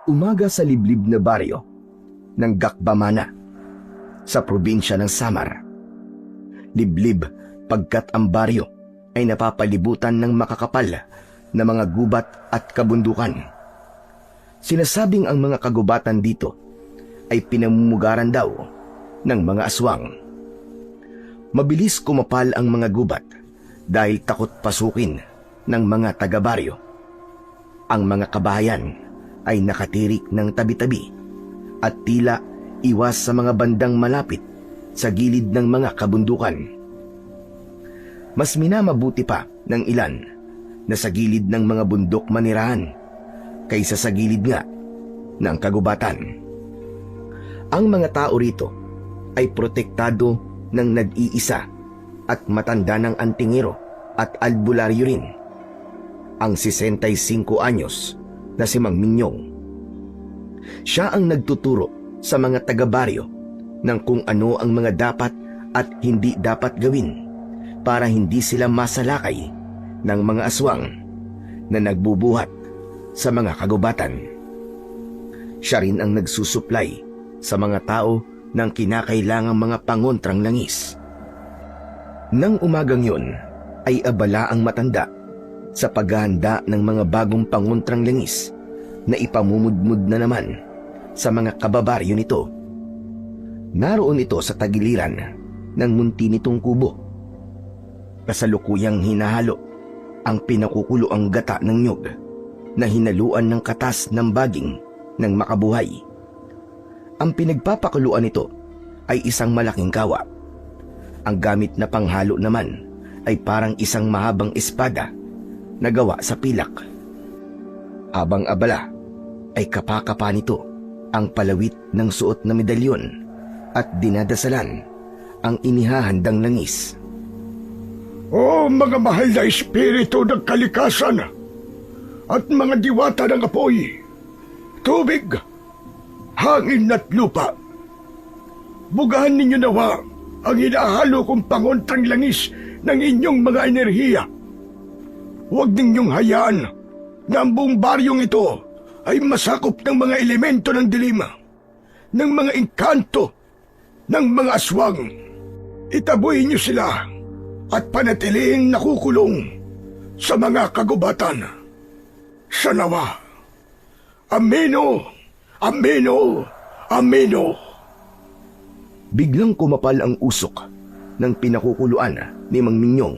Umaga sa liblib na baryo ng Gakbamana sa probinsya ng Samar. Liblib pagkat ang baryo ay napapalibutan ng makakapal na mga gubat at kabundukan. Sinasabing ang mga kagubatan dito ay pinamumugaran daw ng mga aswang. Mabilis kumapal ang mga gubat dahil takot pasukin ng mga taga-baryo. Ang mga kabahayan ay nakatirik ng tabi-tabi at tila iwas sa mga bandang malapit sa gilid ng mga kabundukan. Mas minamabuti pa ng ilan na sa gilid ng mga bundok manirahan kaysa sa gilid nga ng kagubatan. Ang mga tao rito ay protektado ng nag-iisa at matanda ng antingero at albularyo rin, ang 65 anyos na si Mang Minyong. Siya ang nagtuturo sa mga taga-baryo ng kung ano ang mga dapat at hindi dapat gawin para hindi sila masalakay ng mga aswang na nagbubuhat sa mga kagubatan. Siya rin ang nagsusuplay sa mga tao ng kinakailangang mga pangontrang langis. Nang umagang yun ay abala ang matanda sa paghahanda ng mga bagong pangontrang langis na ipamumudmud na naman sa mga kababaryo nito. Naroon ito sa tagiliran ng munti nitong kubo. Kasalukuyang hinahalo ang pinakukuloang gata ng nyog na hinaluan ng katas ng baging ng makabuhay. Ang pinagpapakuluan nito ay isang malaking kawa. Ang gamit na panghalo naman ay parang isang mahabang espada na gawa sa pilak. Habang abala ay kapakapa nito ang palawit ng suot na medalyon at dinadasalan ang inihahandang langis. O mga mahal na espiritu ng kalikasan at mga diwata ng apoy, tubig, hangin at lupa, bugahan ninyo nawa ang hinahalo kong pangontrang langis ng inyong mga enerhiya. Huwag ninyong hayaan na ang buong baryong ito ay masakop ng mga elemento ng dilim, ng mga engkanto, ng mga aswang. Itaboy niyo sila at panatiling nakukulong sa mga kagubatan. Sa nawa. Ameno, ameno, ameno. Biglang kumapal ang usok ng pinakukuluan ni Mang Minyong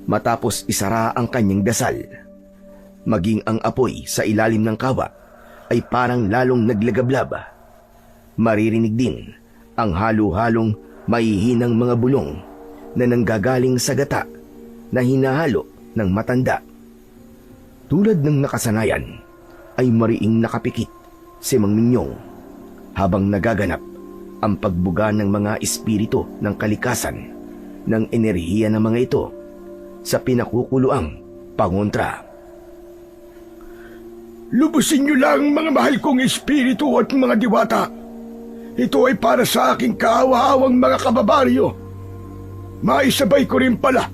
matapos isara ang kanyang dasal. Maging ang apoy sa ilalim ng kawa ay parang lalong naglagablab. Maririnig din ang halo-halong mahihinang mga bulong na nanggagaling sa gata na hinahalo ng matanda. Tulad ng nakasanayan ay mariing nakapikit si Mang Minyong habang nagaganap ang pagbuga ng mga espiritu ng kalikasan ng enerhiya ng mga ito sa pinakukuluang pangontra. Lubusin niyo lang, mga mahal kong espiritu at mga diwata. Ito ay para sa aking kaawa-awang mga kababaryo. Maisabay ko rin pala,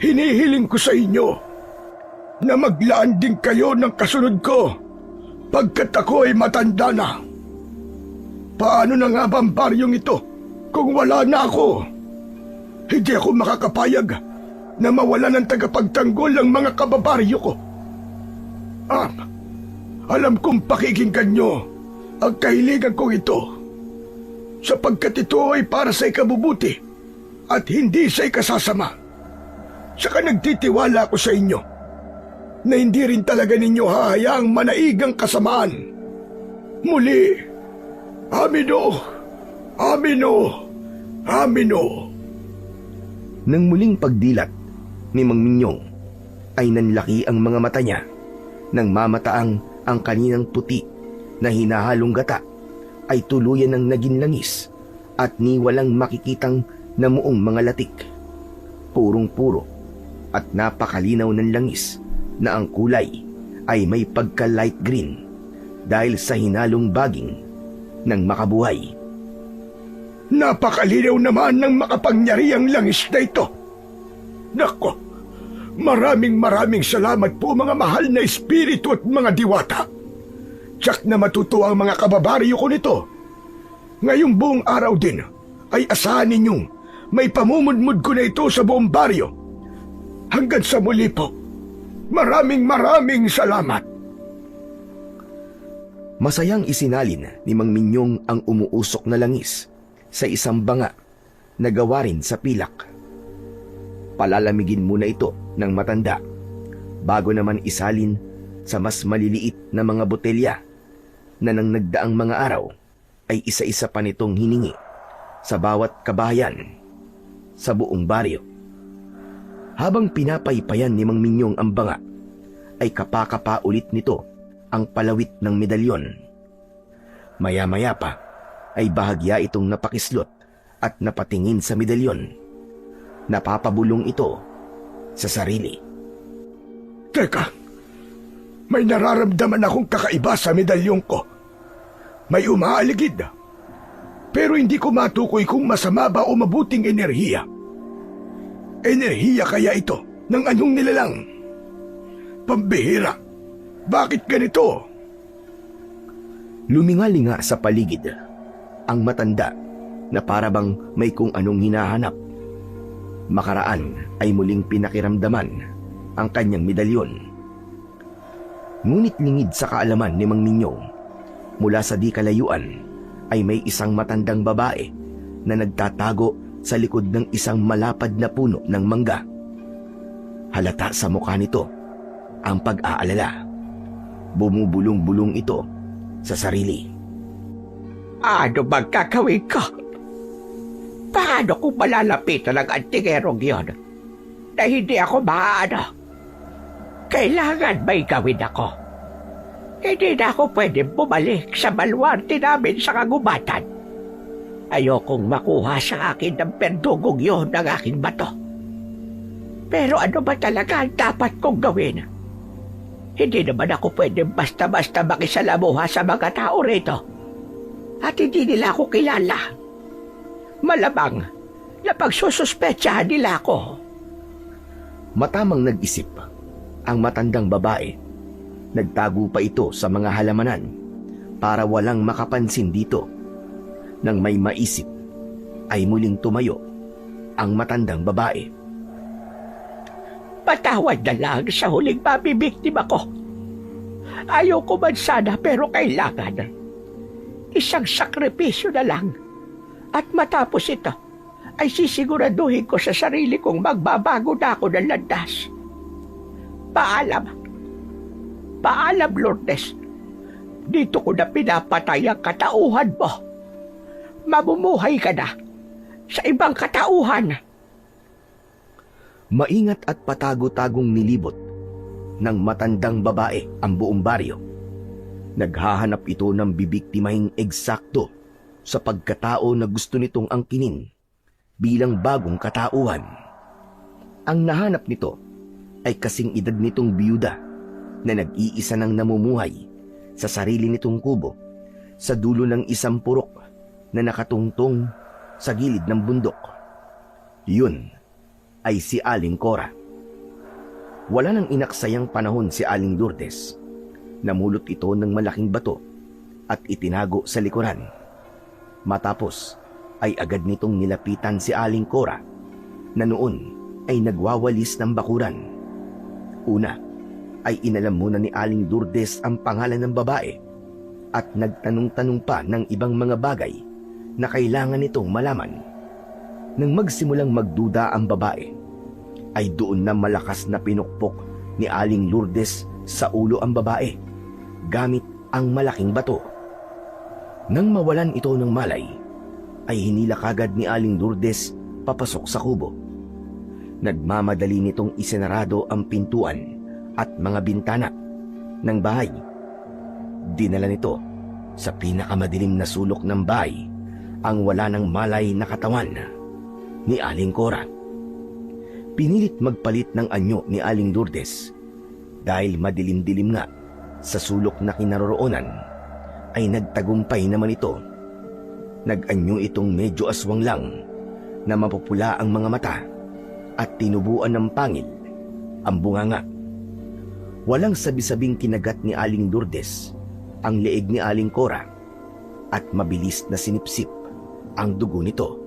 hinihiling ko sa inyo na maglaan din kayo ng kasunod ko pagkat ako ay matanda na. Paano na nga ba ang baryong ito kung wala na ako? Hindi ako makakapayag na mawala ng tagapagtanggol ang mga kababaryo ko. Alam kong pakikinggan nyo ang kahiligan kong ito sapagkat ito ay para sa ikabubuti at hindi sa ikasasama. Saka nagtitiwala ako sa inyo na hindi rin talaga ninyo hahayaang manaigang kasamaan. Muli, amino, amino, amino. Nang muling pagdilat ni Mang Minyong ay nanlaki ang mga mata niya nang mamataang ang kaninang puti na hinahalong gata ay tuluyan ng naging langis at ni walang makikitang namuong mga latik. Purong-puro at napakalinaw ng langis na ang kulay ay may pagka-light green dahil sa hinalong baging ng makabuhay. Napakalinaw naman ng makapangyarihang langis na ito. Nako, maraming salamat po mga mahal na espiritu at mga diwata. Tiyak na matutuwa ang mga kababaryo ko nito. Ngayong buong araw din ay asahan ninyong may pamumudmud ko na ito sa buong baryo. Hanggang sa muli po, maraming salamat. Masayang isinalin ni Mang Minyong ang umuusok na langis sa isang banga na gawa rin sa pilak. Palalamigin muna ito ng matanda bago naman isalin sa mas maliliit na mga botelya na nang nagdaang mga araw ay isa-isa pa nitong hiningi sa bawat kabayan sa buong baryo. Habang pinapaypayan ni Mang Minyong ang banga, ay kapakapa ulit nito ang palawit ng medalyon. Maya-maya pa ay bahagya itong napakislot at napatingin sa medalyon. Napapabulong ito sa sarili. Teka, may nararamdaman akong kakaiba sa medalyong ko. May umaaligid, pero hindi ko matukoy kung masama ba o mabuting enerhiya. Enerhiya kaya ito ng anong nilalang? Pambihira, bakit ganito? Lumingalinga sa paligid ang matanda na parabang may kung anong hinahanap. Makaraan ay muling pinakiramdaman ang kanyang medalyon. Ngunit lingid sa kaalaman ni Mang Minyong, mula sa di kalayuan ay may isang matandang babae na nagtatago sa likod ng isang malapad na puno ng mangga. Halata sa mukha nito ang pag-aalala. Bumubulong-bulong ito sa sarili. Ano bang gagawin ko? Paano kung malalapitan ang antingerong yun na hindi ako maaano? Kailangan may gawin ako. Hindi na ako pwede bumalik sa baluarte namin sa kagubatan. Ayokong makuha sa akin ng perdugong yun ng aking bato. Pero ano ba talaga ang dapat kong gawin? Hindi naman ako pwede basta-basta makisalamuha sa mga tao rito. At hindi nila ako kilala. Malamang na pagsususpetsahan nila ako. Matamang nag-isip ang matandang babae. Nagtago pa ito sa mga halamanan para walang makapansin dito. Nang may maisip, ay muling tumayo ang matandang babae. Patawad na lang sa huling mabibiktima ko. Ayoko man sana pero kailangan. Isang sakripisyo na lang. At matapos ito, ay sisiguraduhin ko sa sarili kong magbabago na ako ng landas. Paalam. Paalam, Lourdes. Dito ko na pinapatay ang katauhan mo. Mamumuhay ka na sa ibang katauhan. Maingat at patago-tagong nilibot ng matandang babae ang buong baryo. Naghahanap ito ng bibiktimahing eksakto sa pagkatao na gusto nitong angkinin bilang bagong katauhan. Ang nahanap nito ay kasing edad nitong biyuda na nag-iisa nang namumuhay sa sarili nitong kubo sa dulo ng isang purok na nakatungtong sa gilid ng bundok. Yun ay si Aling Cora. Wala nang inaksayang panahon si Aling Lourdes. Namulot ito ng malaking bato at itinago sa likuran. Matapos ay agad nitong nilapitan si Aling Cora na noon ay nagwawalis ng bakuran. Una ay inalam muna ni Aling Lourdes ang pangalan ng babae at nagtanong-tanong pa ng ibang mga bagay na kailangan nitong malaman. Nang magsimulang magduda ang babae, ay doon na malakas na pinukpok ni Aling Lourdes sa ulo ang babae gamit ang malaking bato. Nang mawalan ito ng malay, ay hinila kagad ni Aling Lourdes papasok sa kubo. Nagmamadali nitong isinarado ang pintuan at mga bintana ng bahay. Dinala nito sa pinakamadilim na sulok ng bahay ang wala ng malay na katawan ni Aling Cora. Pinilit magpalit ng anyo ni Aling Lourdes dahil madilim-dilim nga sa sulok na kinaroroonan, ay nagtagumpay naman ito. Nag-anyo itong medyo aswang lang na mapupula ang mga mata at tinubuan ng pangil ang bunganga. Walang sabi-sabing kinagat ni Aling Lourdes ang leeg ni Aling Cora at mabilis na sinipsip ang dugo nito.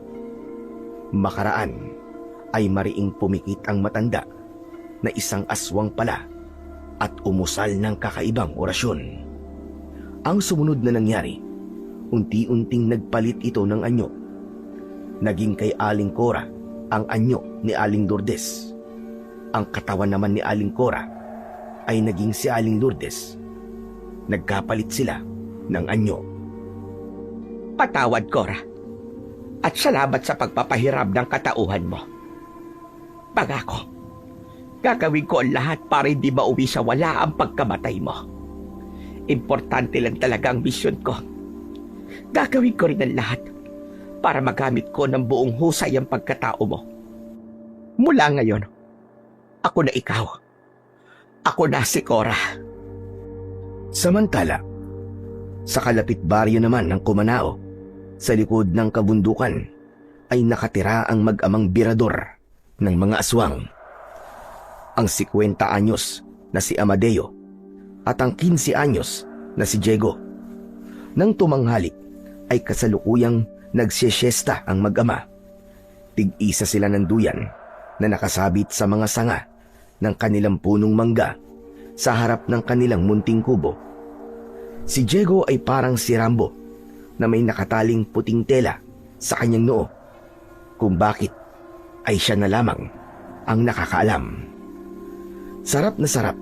Makaraan ay mariing pumikit ang matanda na isang aswang pala at umusal ng kakaibang orasyon. Ang sumunod na nangyari, unti-unting nagpalit ito ng anyo. Naging kay Aling Cora ang anyo ni Aling Lourdes. Ang katawan naman ni Aling Cora ay naging si Aling Lourdes. Nagkapalit sila ng anyo. Patawad, Cora. At salamat sa pagpapahiram ng katauhan mo. Pangako, gagawin ko ang lahat para hindi mauwi sa wala ang pagkamatay mo. Importante lang talaga ang misyon ko. Gagawin ko rin ang lahat para magamit ko ng buong husay ang pagkatao mo. Mula ngayon, ako na ikaw. Ako na si Cora. Samantala, sa kalapit baryo naman ng Cumanao, sa likod ng kabundukan, ay nakatira ang mag-amang birador ng mga aswang. Ang 50 anyos na si Amadeo at ang 15 anyos na si Diego. Nang tumanghali ay kasalukuyang nagsisyesta ang mag-ama. Tig-isa sila ng duyan na nakasabit sa mga sanga ng kanilang punong mangga sa harap ng kanilang munting kubo. Si Diego ay parang si Rambo na may nakataling puting tela sa kanyang noo, kung bakit ay siya na lamang ang nakakaalam. Sarap na sarap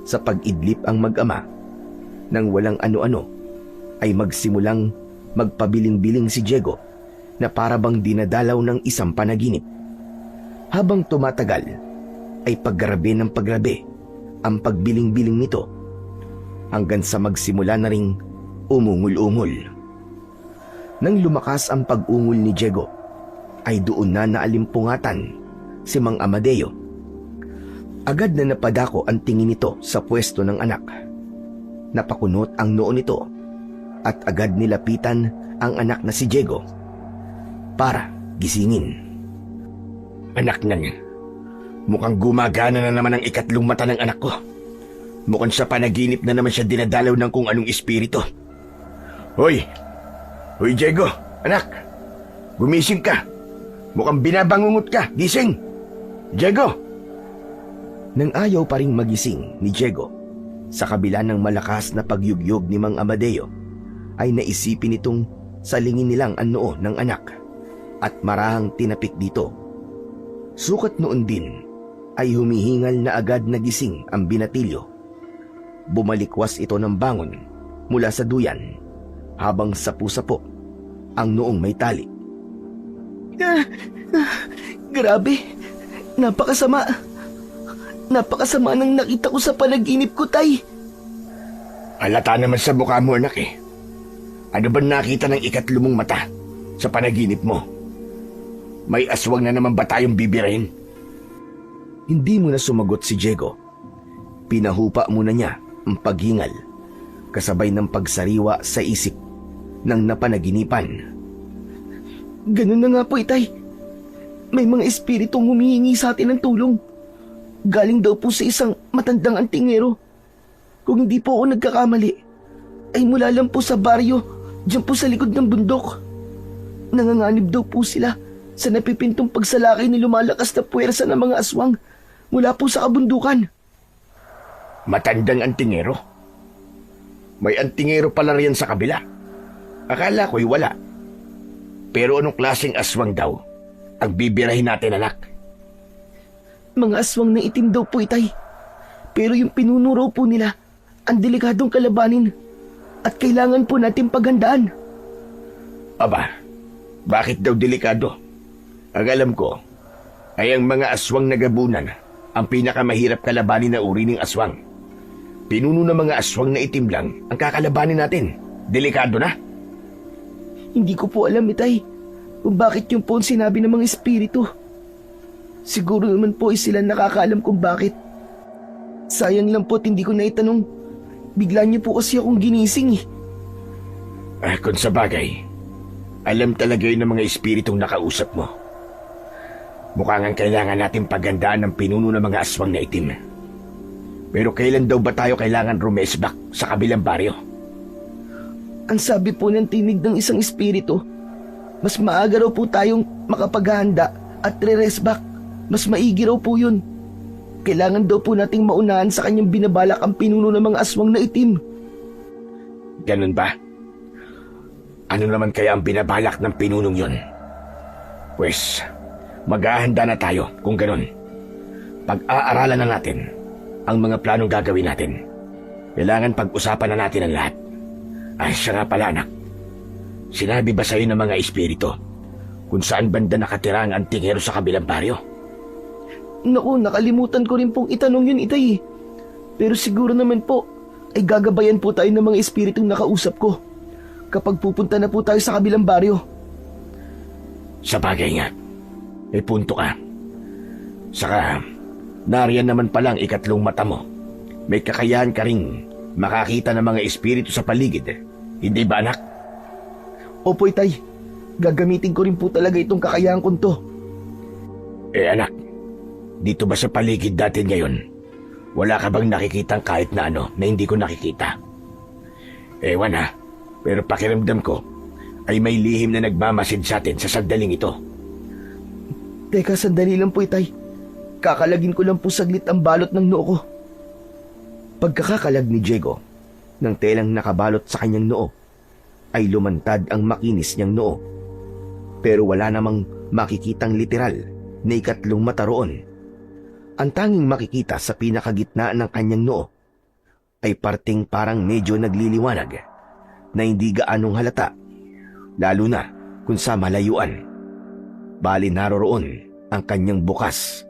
sa pag-idlip ang mag-ama. Nang walang ano-ano ay magsimulang magpabiling-biling si Diego na para bang dinadalaw ng isang panaginip. Habang tumatagal ay paggrabe ng paggrabe ang pagbiling-biling nito hanggang sa magsimula na ring umungul-ungol. Nang lumakas ang pag-ungol ni Diego ay doon na naalimpungatan si Mang Amadeo. Agad na napadako ang tingin nito sa pwesto ng anak. Napakunot ang noo nito at agad nilapitan ang anak na si Diego para gisingin. Anak nan, mukhang gumagana na naman ang ikatlong mata ng anak ko. Mukhang sa panaginip na naman siya dinadalaw ng kung anong espiritu. Hoy! Hoy, Diego! Anak! Gumising ka! Mukhang binabangungot ka! Gising! Diego! Nang ayaw pa ring magising ni Diego, sa kabila ng malakas na pagyugyog ni Mang Amadeo, ay naisipin itong salingin nilang ang noo ng anak at marahang tinapik dito. Sukat noon din ay humihingal na agad nagising ang binatilyo. Bumalikwas ito ng bangon mula sa duyan habang sapu-sapo ang noong may tali. Grabe, napakasama. Napakasama nang nakita ko sa panaginip ko, Tay. Halata naman sa mukha mo, anak eh. Ano ba nakita ng ikatlo mong mata sa panaginip mo? May aswang na naman ba tayong bibirahin? Hindi mo na sumagot si Diego. Pinahupa muna niya ang paghingal, kasabay ng pagsariwa sa isip ng napanaginipan. Ganun na nga po, Itay. May mga espiritong humihingi sa atin ng tulong. Galing daw po sa isang matandang antingero. Kung hindi po ako nagkakamali, ay mula lang po sa baryo, dyan po sa likod ng bundok. Nanganganib daw po sila sa napipintong pagsalakay ni lumalakas na puwersa ng mga aswang mula po sa kabundukan. Matandang antingero? May antingero pala riyan sa kabila. Akala ko'y wala. Pero anong klaseng aswang daw ang bibirahin natin, anak? Mga aswang na itim daw po, Itay. Pero yung pinuno raw po nila, ang delikadong kalabanin at kailangan po natin paghandaan. Aba, bakit daw delikado? Ang alam ko ay ang mga aswang na gabunan ang pinakamahirap kalabanin na uri ng aswang. Pinuno ng mga aswang na itim lang ang kakalabanin natin. Delikado na. Hindi ko po alam, Itay, kung bakit yung po ang sinabi ng mga espiritu. Siguro naman po ay sila nakakaalam kung bakit. Sayang lang po at hindi ko naitanong. Bigla niyo po kasi akong ginising eh. Kung sa bagay, alam talaga yun ng mga espiritong nakausap mo. Mukhang ang kailangan natin pagandaan ng pinuno ng mga aswang na itim. Pero kailan daw ba tayo kailangan rumesbak sa kabilang baryo? Ang sabi po ng tinig ng isang espiritu, mas maaga raw po tayong makapaghahanda at re-rest back. Mas maigi raw po yun. Kailangan daw po nating maunahan sa kanyang binabalak ang pinuno ng mga aswang na itim. Ganun ba? Ano naman kaya ang binabalak ng pinunong yun? Pwes, maghahanda na tayo kung ganun. Pag-aaralan na natin ang mga planong gagawin natin. Kailangan pag-usapan na natin ang lahat. Ay, siya nga pala anak. Sinabi ba sa'yo ng mga espiritu kung saan banda nakatira ang antingero sa kabilang baryo? Naku, nakalimutan ko rin pong itanong yun, itay. Pero siguro naman po, ay gagabayan po tayo ng mga espiritong nakausap ko kapag pupunta na po tayo sa kabilang baryo. Sa bagay nga, may punto ka. Saka, nariyan naman palang ikatlong mata mo. May kakayahan ka ring makakita ng mga espiritu sa paligid. Hindi ba anak? Opo, itay. Gagamitin ko rin po talaga itong kakayahan ko to. Anak, dito ba sa paligid natin ngayon, wala ka bang nakikitang kahit na ano na hindi ko nakikita? Ewan ha, pero pakiramdam ko ay may lihim na nagmamasid sa atin sa sandaling ito. Teka, sandali lang po, itay. Kakalagin ko lang po saglit ang balot ng noo ko. Pagkakakalag ni Diego ng telang nakabalot sa kanyang noo, ay lumantad ang makinis niyang noo. Pero wala namang makikitang literal na ikatlong mata roon. Ang tanging makikita sa pinakagitna ng kanyang noo ay parting parang medyo nagliliwanag na hindi gaanong halata, lalo na kung sa malayuan. Bali naroroon ang kanyang bukas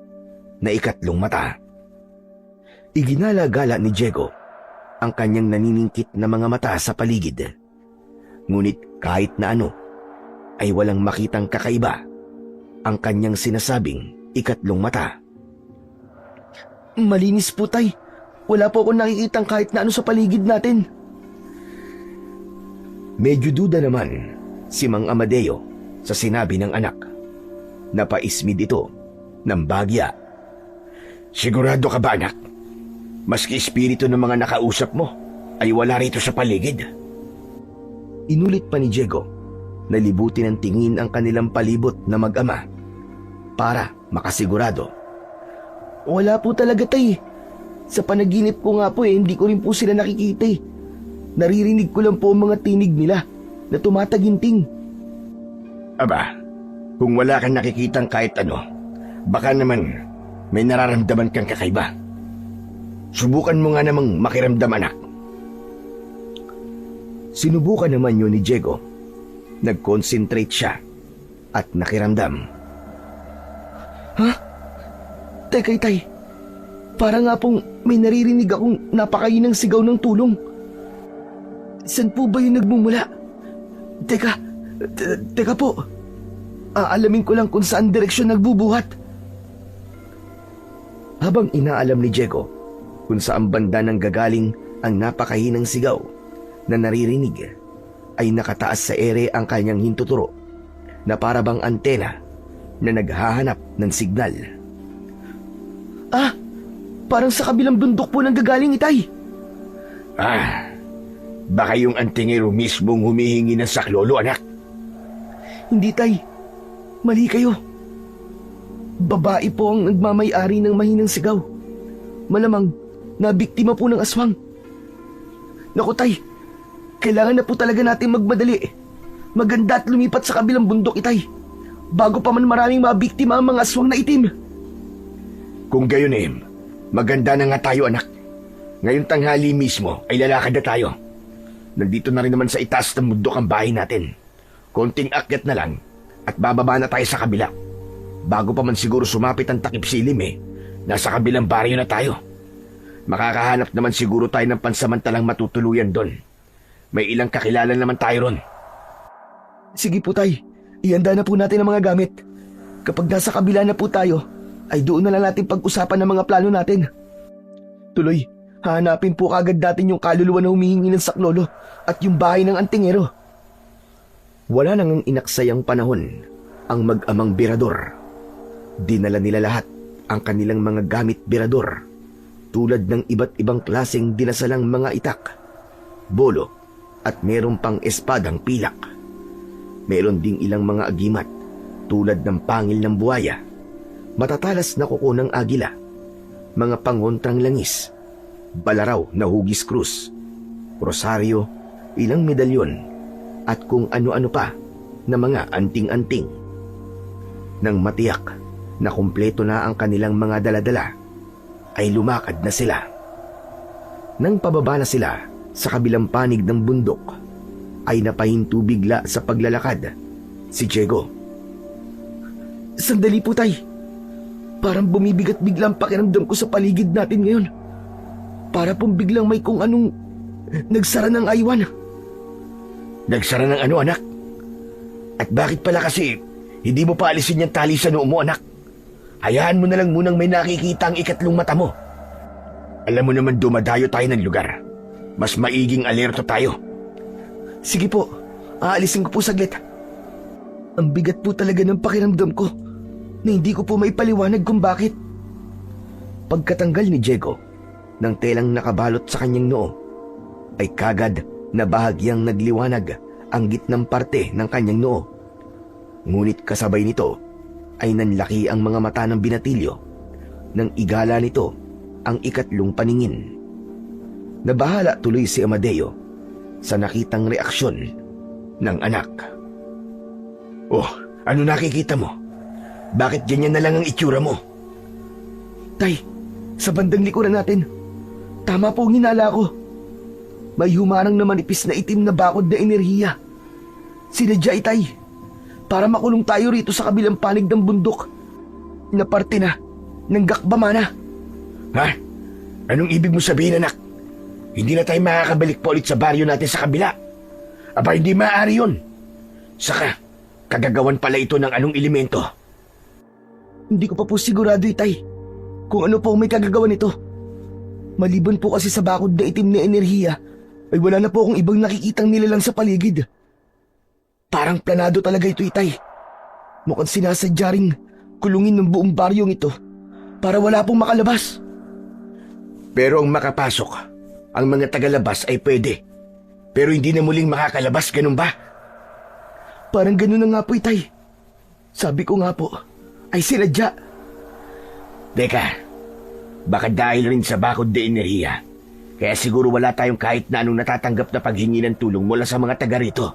na ikatlong mata. Iginala-gala ni Diego ang kanyang naniningkit na mga mata sa paligid. Ngunit kahit na ano, ay walang makitang kakaiba ang kanyang sinasabing ikatlong mata. Malinis po, tay. Wala po akong nakikitang kahit na ano sa paligid natin. Medyo duda naman si Mang Amadeo sa sinabi ng anak. Napaismid ito ng bagya. Sigurado ka ba, anak? Maski espiritu ng mga nakausap mo ay wala rito sa paligid. Inulit pa ni Diego na libutin ng tingin ang kanilang palibot na mag-ama para makasigurado. Wala po talaga, tay. Sa panaginip ko nga po hindi ko rin po sila nakikita eh. Naririnig ko lang po ang mga tinig nila na tumataginting. Aba, kung wala kang nakikitang kahit ano, baka naman may nararamdaman kang kakaiba. Subukan mo nga namang makiramdam, anak. Sinubukan naman yun ni Diego. Nag-concentrate siya at nakiramdam. Ha? Teka, itay. Para nga pong may naririnig akong napakainang sigaw ng tulong. Saan po ba yung nagmumula? Teka po. Aalamin ko lang kung saan direksyon nagbubuhat. Habang inaalam ni Diego kung saan banda nang gagaling ang napakahinang sigaw na naririnig, ay nakataas sa ere ang kanyang hintuturo na para bang antena na naghahanap ng signal. Parang sa kabilang bundok po nang gagaling, itay. Baka yung antingero mismong humihingi ng saklolo, anak. Hindi, tay. Mali kayo. Babae po ang nagmamay-ari ng mahinang sigaw. Malamang nabiktima po ng aswang. Naku, tay. Kailangan na po talaga natin magmadali. Maganda at lumipat sa kabilang bundok, itay. Bago pa man maraming mabiktima ang mga aswang na itim. Kung gayon, maganda na nga tayo, anak. Ngayong tanghali mismo ay lalakad na tayo. Nandito na rin naman sa itaas ng bundok ang bahay natin. Konting akyat na lang at bababa na tayo sa kabila. Bago pa man siguro sumapit ang takip silim, nasa kabilang baryo na tayo. Makakahanap naman siguro tayo ng pansamantalang matutuluyan doon. May ilang kakilala naman tayo ron. Sige po, tay. Ihanda na po natin ang mga gamit. Kapag nasa kabila na po tayo, ay doon na lang natin pag-usapan ng mga plano natin. Tuloy, hahanapin po kagad natin yung kaluluwa na humihingi ng saklolo at yung bahay ng antingero. Wala nang inaksayang panahon ang mag-amang birador. Dinala nila lahat ang kanilang mga gamit birador, tulad ng iba't ibang klaseng dinasalang mga itak, bolo at meron pang espadang pilak. Meron ding ilang mga agimat tulad ng pangil ng buwaya, matatalas na kuko ng agila, mga pangontrang langis, balaraw na hugis krus, rosaryo, ilang medalyon, at kung ano-ano pa na mga anting-anting. Nang matiyak na kumpleto na ang kanilang mga daladala, ay lumakad na sila. Nang pababa na sila sa kabilang panig ng bundok, ay napahinto bigla sa paglalakad si Diego. Sandali po, Tay. Parang bumibigat bigla ang pakiramdam ko sa paligid natin ngayon. Para pong biglang may kung anong nagsara ng aywan. Nagsara ng ano, anak? At bakit pala kasi hindi mo pa alisin yung tali sa noo mo, anak? Hayaan mo na lang munang may nakikita ang ikatlong mata mo. Alam mo naman dumadayo tayo ng lugar. Mas maiging alerto tayo. Sige po, aalisin ko po saglit. Ang bigat po talaga ng pakiramdam ko na hindi ko po maipaliwanag kung bakit. Pagkatanggal ni Diego ng telang nakabalot sa kanyang noo, ay kagad na bahagyang nagliwanag ang gitnang parte ng kanyang noo. Ngunit kasabay nito ay nanlaki ang mga mata ng binatilyo nang igala nito ang ikatlong paningin. Nabahala tuloy si Amadeo sa nakitang reaksyon ng anak. Oh, ano nakikita mo? Bakit ganyan na lang ang itsura mo? Tay, sa bandang likuran natin, tama po ang hinala ko. May humarang na manipis na itim na bakod na enerhiya. Sinadya itay, para makulong tayo rito sa kabilang panig ng bundok na parte na ng Gakbamana. Ha? Anong ibig mo sabihin, anak? Hindi na tayo makakabalik pa ulit sa baryo natin sa kabila. Aba, hindi maaari yun. Saka, kagagawan pala ito ng anong elemento. Hindi ko pa po sigurado, itay, kung ano po may kagagawan nito. Maliban po kasi sa bakod na itim na enerhiya, ay wala na po akong ibang nakikitang nilalang sa paligid. Parang planado talaga ito, itay. Mukhang sinasadya ring kulungin ng buong baryong ito para wala pong makalabas. Pero ang makapasok, ang mga tagalabas ay pwede. Pero hindi na muling makakalabas, ganun ba? Parang ganun na nga po, itay. Sabi ko nga po, ay sinadya. Teka, baka dahil rin sa bakod de enerhiya, kaya siguro wala tayong kahit na anong natatanggap na paghingi ng tulong mula sa mga taga rito.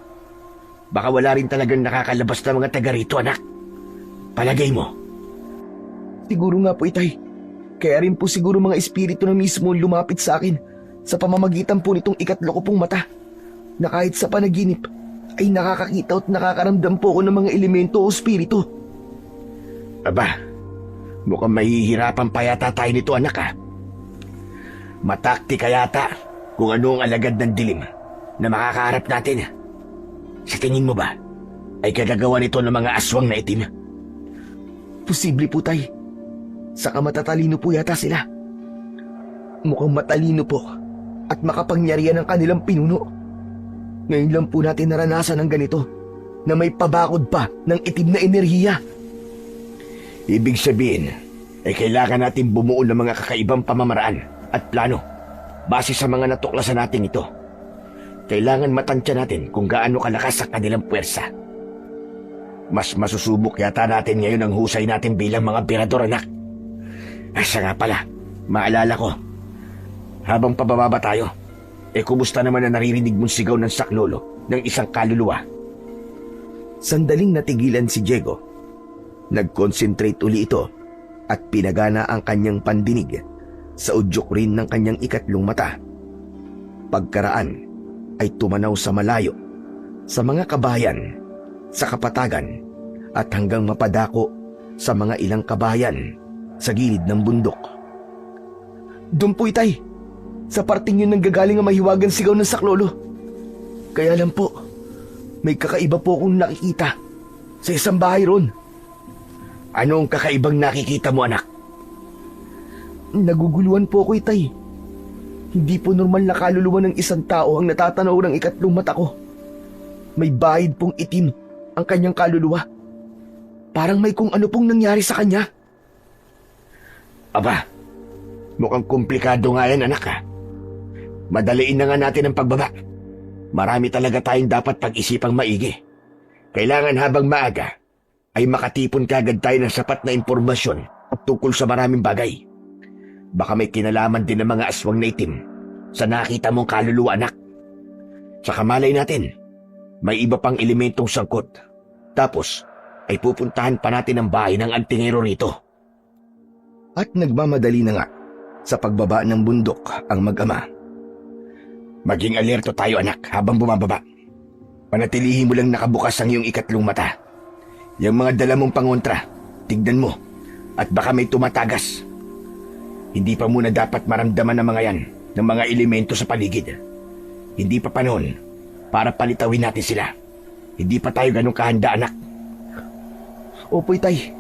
Baka wala rin talagang nakakalabas na mga taga rito, anak. Palagay mo? Siguro nga po, itay. Kaya rin po siguro mga espiritu na mismo lumapit sa akin sa pamamagitan po nitong ikatlo ko pong mata, na kahit sa panaginip ay nakakakita at nakakaramdam po ako ng mga elemento o espiritu. Aba, mukhang mahihirapan pa yata tayo nito, anak, ha? Mataktika yata kung ano ang alagad ng dilim na makakaharap natin. Sa tingin mo ba, ay kagagawa nito ng mga aswang na itim? Posible po, tay. Saka matatalino po yata sila. Mukhang matalino po at makapangyarihan ang kanilang pinuno. Ngayon lang po natin naranasan ng ganito, na may pabakod pa ng itim na enerhiya. Ibig sabihin, ay kailangan natin bumuo ng mga kakaibang pamamaraan at plano base sa mga natuklasan natin ito. Kailangan matansya natin kung gaano kalakas ang kanilang puwersa. Mas masusubok yata natin ngayon ang husay natin bilang mga birador, anak. Asa nga pala, maalala ko, habang pababa tayo, kumusta naman na naririnig mong sigaw ng saklolo ng isang kaluluwa? Sandaling natigilan si Diego. Nag-concentrate uli ito at pinagana ang kanyang pandinig sa udyok rin ng kanyang ikatlong mata. Pagkaraan ay tumanaw sa malayo, sa mga kabayan, sa kapatagan, at hanggang mapadako sa mga ilang kabayan sa gilid ng bundok. Doon po, itay. Sa parting yun nanggagaling ang mahiwagang sigaw ng saklolo. Kaya lang po, may kakaiba po akong nakikita sa isang bahay ron. Anong kakaibang nakikita mo, anak? Naguguluhan po ako, itay. Hindi po normal na kaluluwa ng isang tao ang natatanaw ng ikatlong mata ko. May bahid pong itim ang kanyang kaluluwa. Parang may kung ano pong nangyari sa kanya. Aba, mukhang komplikado nga yan, anak, ha? Madaliin na nga natin ang pagbaba. Marami talaga tayong dapat pag-isipang maigi. Kailangan habang maaga ay makatipon kagad tayo ng sapat na impormasyon tungkol sa maraming bagay. Baka may kinalaman din ng mga aswang na itim sa nakita mong kaluluwa, anak. Sa kamalay natin, may iba pang elementong sangkot. Tapos ay pupuntahan pa natin ang bahay ng antingero rito. At nagmamadali na nga sa pagbaba ng bundok ang mag-ama. Maging alerto tayo, anak, habang bumababa. Panatilihin mo lang nakabukas ang iyong ikatlong mata. Yung mga dala mong pangontra, tignan mo at baka may tumatagas. Hindi pa muna dapat maramdaman ng mga yan ng mga elemento sa paligid. Hindi pa panahon para palitawin natin sila. Hindi pa tayo ganun kahanda, anak. Opo, itay.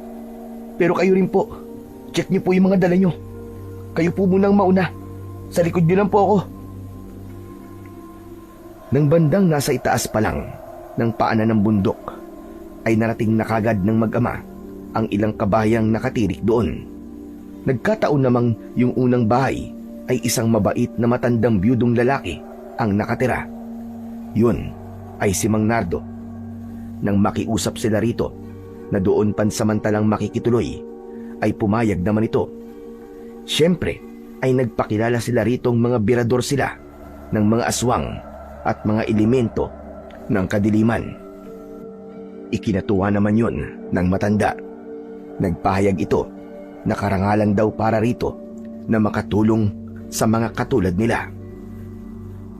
Pero kayo rin po. Check niyo po yung mga dala niyo. Kayo po munang mauna. Sa likod niyo lang po ako. Nang bandang nasa itaas pa lang ng paanan ng bundok, ay narating na kagad ng mag-ama ang ilang kabayang nakatirik doon. Nagkataon namang yung unang bahay ay isang mabait na matandang biyudong lalaki ang nakatira. Yun ay si Mang Nardo. Nang makiusap sila rito na doon pansamantalang makikituloy, ay pumayag naman ito. Siyempre ay nagpakilala sila ritong mga birador sila ng mga aswang at mga elemento ng kadiliman. Ikinatuwa naman yun ng matanda. Nagpahayag ito na karangalan daw para rito na makatulong sa mga katulad nila.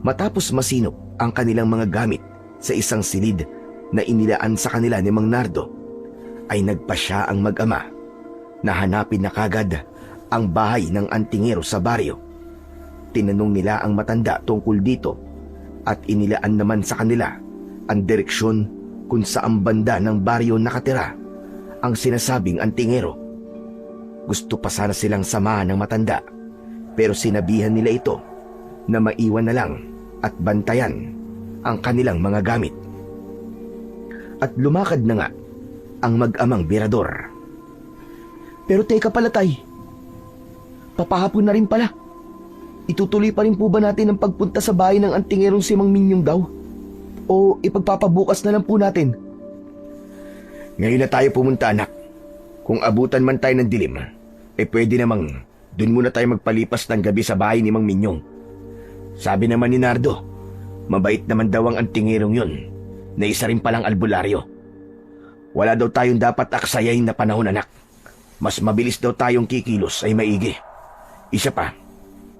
Matapos masinop ang kanilang mga gamit sa isang silid na inilaan sa kanila ni Mang Nardo, ay nagpasya ang mag-ama na hanapin na kagad ang bahay ng antingero sa baryo. Tinanong nila ang matanda tungkol dito at inilaan naman sa kanila ang direksyon kung saan banda ng baryo nakatira ang sinasabing antingero. Gusto pa sana silang samahan ng matanda, pero sinabihan nila ito na maiwan na lang at bantayan ang kanilang mga gamit. At lumakad na nga ang mag-amang birador. Pero teka pala, tay. Papahapon na rin pala. Itutuloy pa rin po ba natin ang pagpunta sa bahay ng antingerong si Mang Minyong daw? O ipagpapabukas na lang po natin? Ngayon na tayo pumunta, anak. Kung abutan man tayo ng dilim, pwede namang dun muna tayo magpalipas ng gabi sa bahay ni Mang Minyong. Sabi naman ni Nardo, mabait naman daw ang antingerong yun, na isa rin palang albularyo. Wala daw tayong dapat aksayahin na panahon, anak. Mas mabilis daw tayong kikilos ay maigi. Isa pa,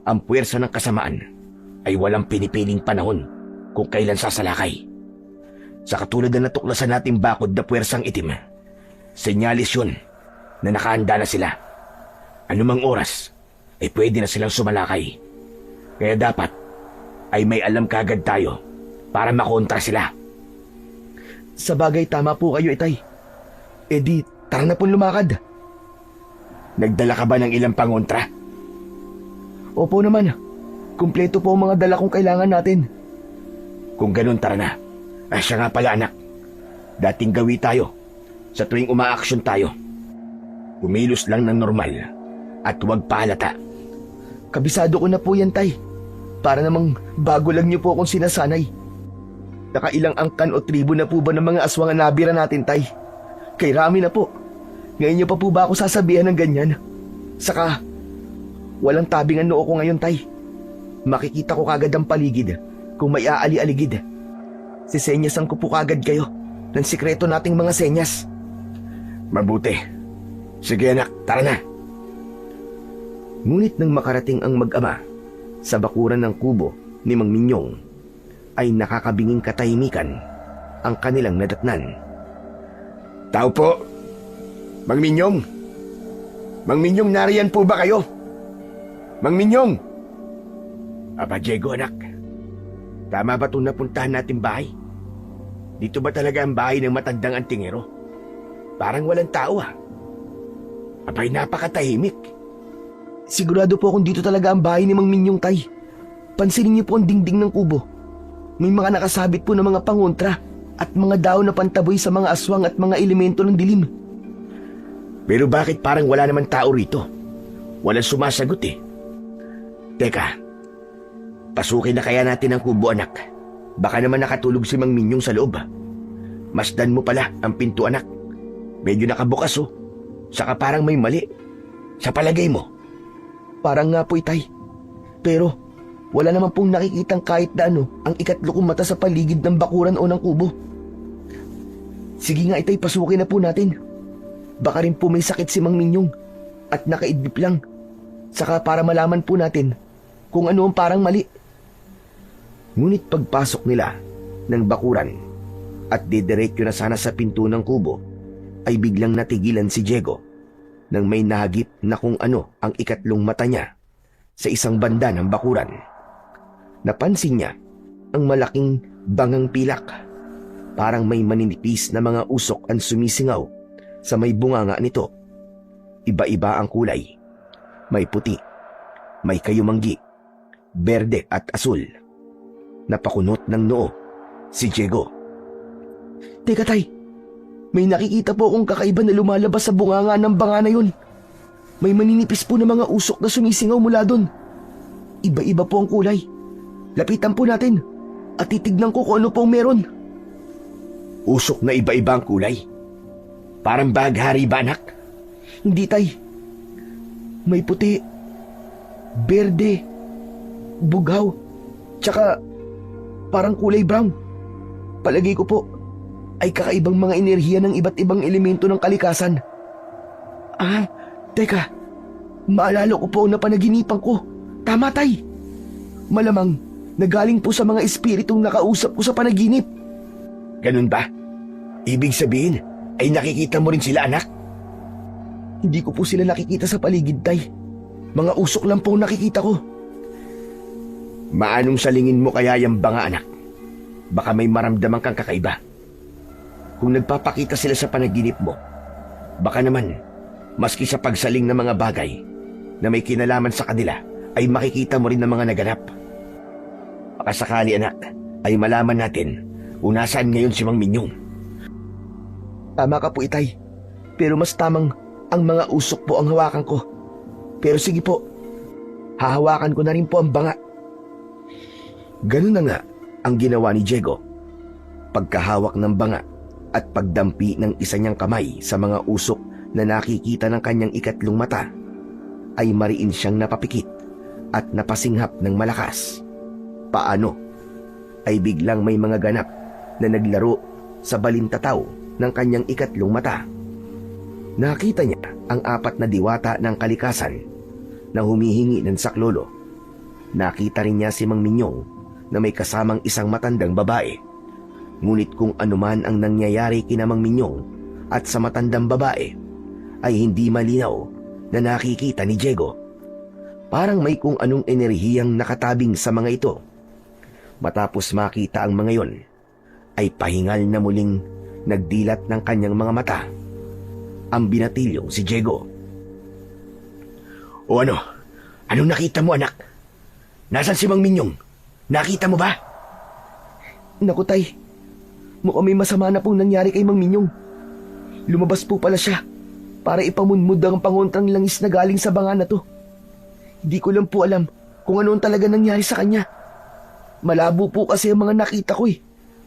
ang puwersa ng kasamaan ay walang pinipiling panahon kung kailan sasalakay. Sa katulad na natuklasan nating bakod na puwersang itim, senyalis yun na nakahanda na sila. Anumang oras ay pwede na silang sumalakay. Kaya dapat ay may alam kagad tayo para makontra sila. Sa bagay, tama po kayo, itay. E di, tara na po lumakad. Nagdala ka ba ng ilang pangontra? Opo naman. Kumpleto po ang mga dala kong kailangan natin. Kung ganun, tara na. Siya nga pala, anak. Dating gawi tayo sa tuwing umaaksyon tayo. Kumilos lang ng normal at huwag pahalata. Kabisado ko na po yan, tay. Para namang bago lang niyo po akong sinasanay. Nakailang angkan o tribo na po ba ng mga aswang na nabira natin, tay? Kay rami na po. Ngayon niyo pa po ba ako sasabihan ng ganyan? Saka, walang tabingan noo ko ngayon, tay. Makikita ko kagad ang paligid kung may aali-aligid. Sisenyasan ko po kagad kayo ng sikreto nating mga senyas. Mabuti. Sige, anak, tara na. Ngunit nang makarating ang mag-ama sa bakuran ng kubo ni Mang Minyong, ay nakakabinging katahimikan ang kanilang nadatnan. Tao po! Mang Minyong! Mang Minyong, nariyan po ba kayo? Mang Minyong! Aba, Diego, anak. Tama ba itong napuntahan natin bahay? Dito ba talaga ang bahay ng matandang antingero? Parang walang tao, ah. Abay, napakatahimik. Sigurado po akong dito talaga ang bahay ni Mang Minyong, tay. Pansinin niyo po ang dingding ng kubo. May mga nakasabit po ng mga pangontra at mga daon na pantaboy sa mga aswang at mga elemento ng dilim. Pero bakit parang wala naman tao rito? Walang sumasagot eh. Teka, pasukin na kaya natin ang kubo, anak. Baka naman nakatulog si Mang Minyong sa loob. Masdan mo pala ang pinto, anak. Medyo nakabukas oh. Saka parang may mali. Sa palagay mo? Parang nga po, Itay. Pero wala naman pong nakikitang kahit na ano ang ikatlo kong mata sa paligid ng bakuran o ng kubo. Sige nga, Itay, pasukin na po natin. Baka rin po may sakit si Mang Minyong at nakaidlip lang. Saka para malaman po natin kung ano ang parang mali. Ngunit pagpasok nila ng bakuran at didiretso na sana sa pinto ng kubo, ay biglang natigilan si Diego nang may nahagip na kung ano ang ikatlong mata niya sa isang banda ng bakuran. Napansin niya ang malaking bangang pilak. Parang may maninipis na mga usok ang sumisingaw sa may bunganga nito. Iba-iba ang kulay. May puti, may kayumanggi, berde at asul. Napakunot ng noo si Diego. Teka, Tay. May nakikita po akong kakaiba na lumalabas sa bunganga ng banga na yun. May maninipis po na mga usok na sumisingaw mula doon. Iba-iba po ang kulay. Lapitan po natin at titignan ko kung ano po ang meron. Usok na iba-iba ang kulay. Parang baghari ba, anak? Hindi, Tay. May puti, berde, bugaw, tsaka parang kulay brown. Palagay ko po ay kakaibang mga enerhiya ng iba't ibang elemento ng kalikasan. Ah, teka. Maalala ko po na panaginipan ko. Tama, Tay. Malamang nagaling po sa mga espiritong nakausap ko sa panaginip. Ganun ba? Ibig sabihin ay nakikita mo rin sila, anak? Hindi ko po sila nakikita sa paligid, Tay. Mga usok lang po ang nakikita ko. Maanong salingin mo kaya yung banga, anak? Baka may maramdaman kang kakaiba. Kung nagpapakita sila sa panaginip mo, baka naman, maski sa pagsaling ng mga bagay na may kinalaman sa kanila, ay makikita mo rin ng mga naganap. Baka sakali, anak, ay malaman natin kung nasaan ngayon si Mang Minyong. Tama ka po, Itay. Pero mas tamang ang mga usok po ang hawakan ko. Pero sige po, hahawakan ko na rin po ang banga. Ganun na nga ang ginawa ni Diego. Pagkahawak ng banga at pagdampi ng isa niyang kamay sa mga usok na nakikita ng kanyang ikatlong mata, ay mariin siyang napapikit at napasinghap ng malakas. Paano? Ay biglang may mga ganap na naglaro sa balintataw ng kanyang ikatlong mata. Nakita niya ang 4 na diwata ng kalikasan na humihingi ng saklolo. Nakita rin niya si Mang Minyong na may kasamang isang matandang babae. Ngunit kung anuman ang nangyayari kina Mang Minyong at sa matandang babae, ay hindi malinaw na nakikita ni Diego. Parang may kung anong enerhiyang nakatabing sa mga ito. Matapos makita ang mga yon, ay pahingal na muling nagdilat ng kanyang mga mata ang binatilyong si Diego. O ano? Anong nakita mo, anak? Nasaan si Mang Minyong? Nakita mo ba? Naku, Tay. Mukhang may masama na pong nangyari kay Mang Minyong. Lumabas po pala siya para ipamunmud ang pangontrang langis na galing sa banga na to. Hindi ko lang po alam kung ano ang talaga nangyari sa kanya. Malabo po kasi ang mga nakita ko eh.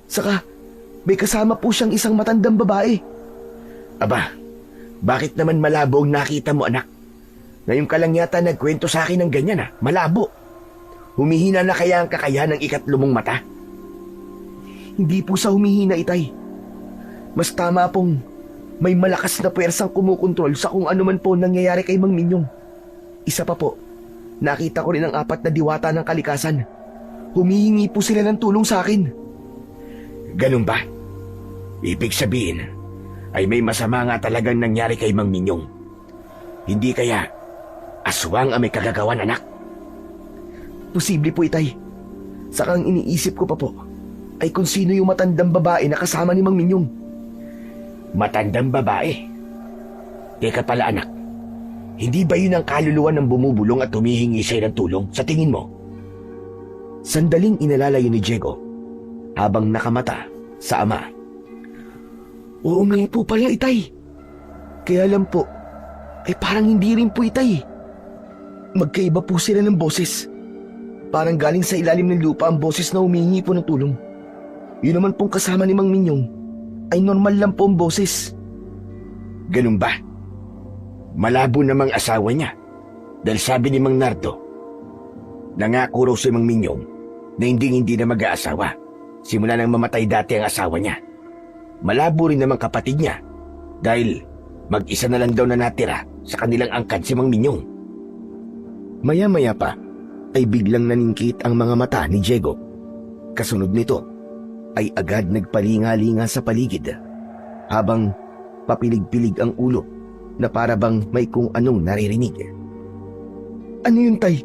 Saka, may kasama po siyang isang matandang babae. Aba, bakit naman malabo ang nakita mo, anak? Ngayon ka lang yata nagkwento sa akin ng ganyan, malabo. Humihina na kaya ang kakayahan ng ikatlong mong mata? Hindi po sa humihina, Itay. Mas tama pong may malakas na puwersang kumukontrol sa kung ano man po nangyayari kay Mang Minyong. Isa pa po, nakita ko rin ang 4 na diwata ng kalikasan. Humihingi po sila ng tulong sa akin. Ganun ba? Ibig sabihin, ay may masama nga talagang nangyari kay Mang Minyong. Hindi kaya aswang ang may kagagawan, anak? Posible po, Itay. Saka ang iniisip ko pa po ay kung sino yung matandang babae na kasama ni Mang Minyong. Matandang babae? Teka pala, anak. Hindi ba yun ang kaluluwa ng bumubulong at humihingi sa'yo ng tulong sa tingin mo? Sandaling inalalayo ni Diego habang nakamata sa ama. Oo nga po pala, Itay. Kaya lang po, ay parang hindi rin po, Itay. Magkaiba po sila ng boses. Parang galing sa ilalim ng lupa ang boses na humihingi po ng tulong. Yun naman pong kasama ni Mang Minyong ay normal lang po ang boses. Ganun ba? Malabo namang asawa niya. Dahil sabi ni Mang Nardo, nangako raw si Mang Minyong na hindi na mag-aasawa simula nang mamatay dati ang asawa niya. Malabo rin namang kapatid niya dahil mag-isa na lang daw na natira sa kanilang angkan si Mang Minyong. Maya-maya pa ay biglang naningkit ang mga mata ni Diego. Kasunod nito ay agad nagpalinga-linga sa paligid habang papilig-pilig ang ulo na para bang may kung anong naririnig. Ano yun, Tay?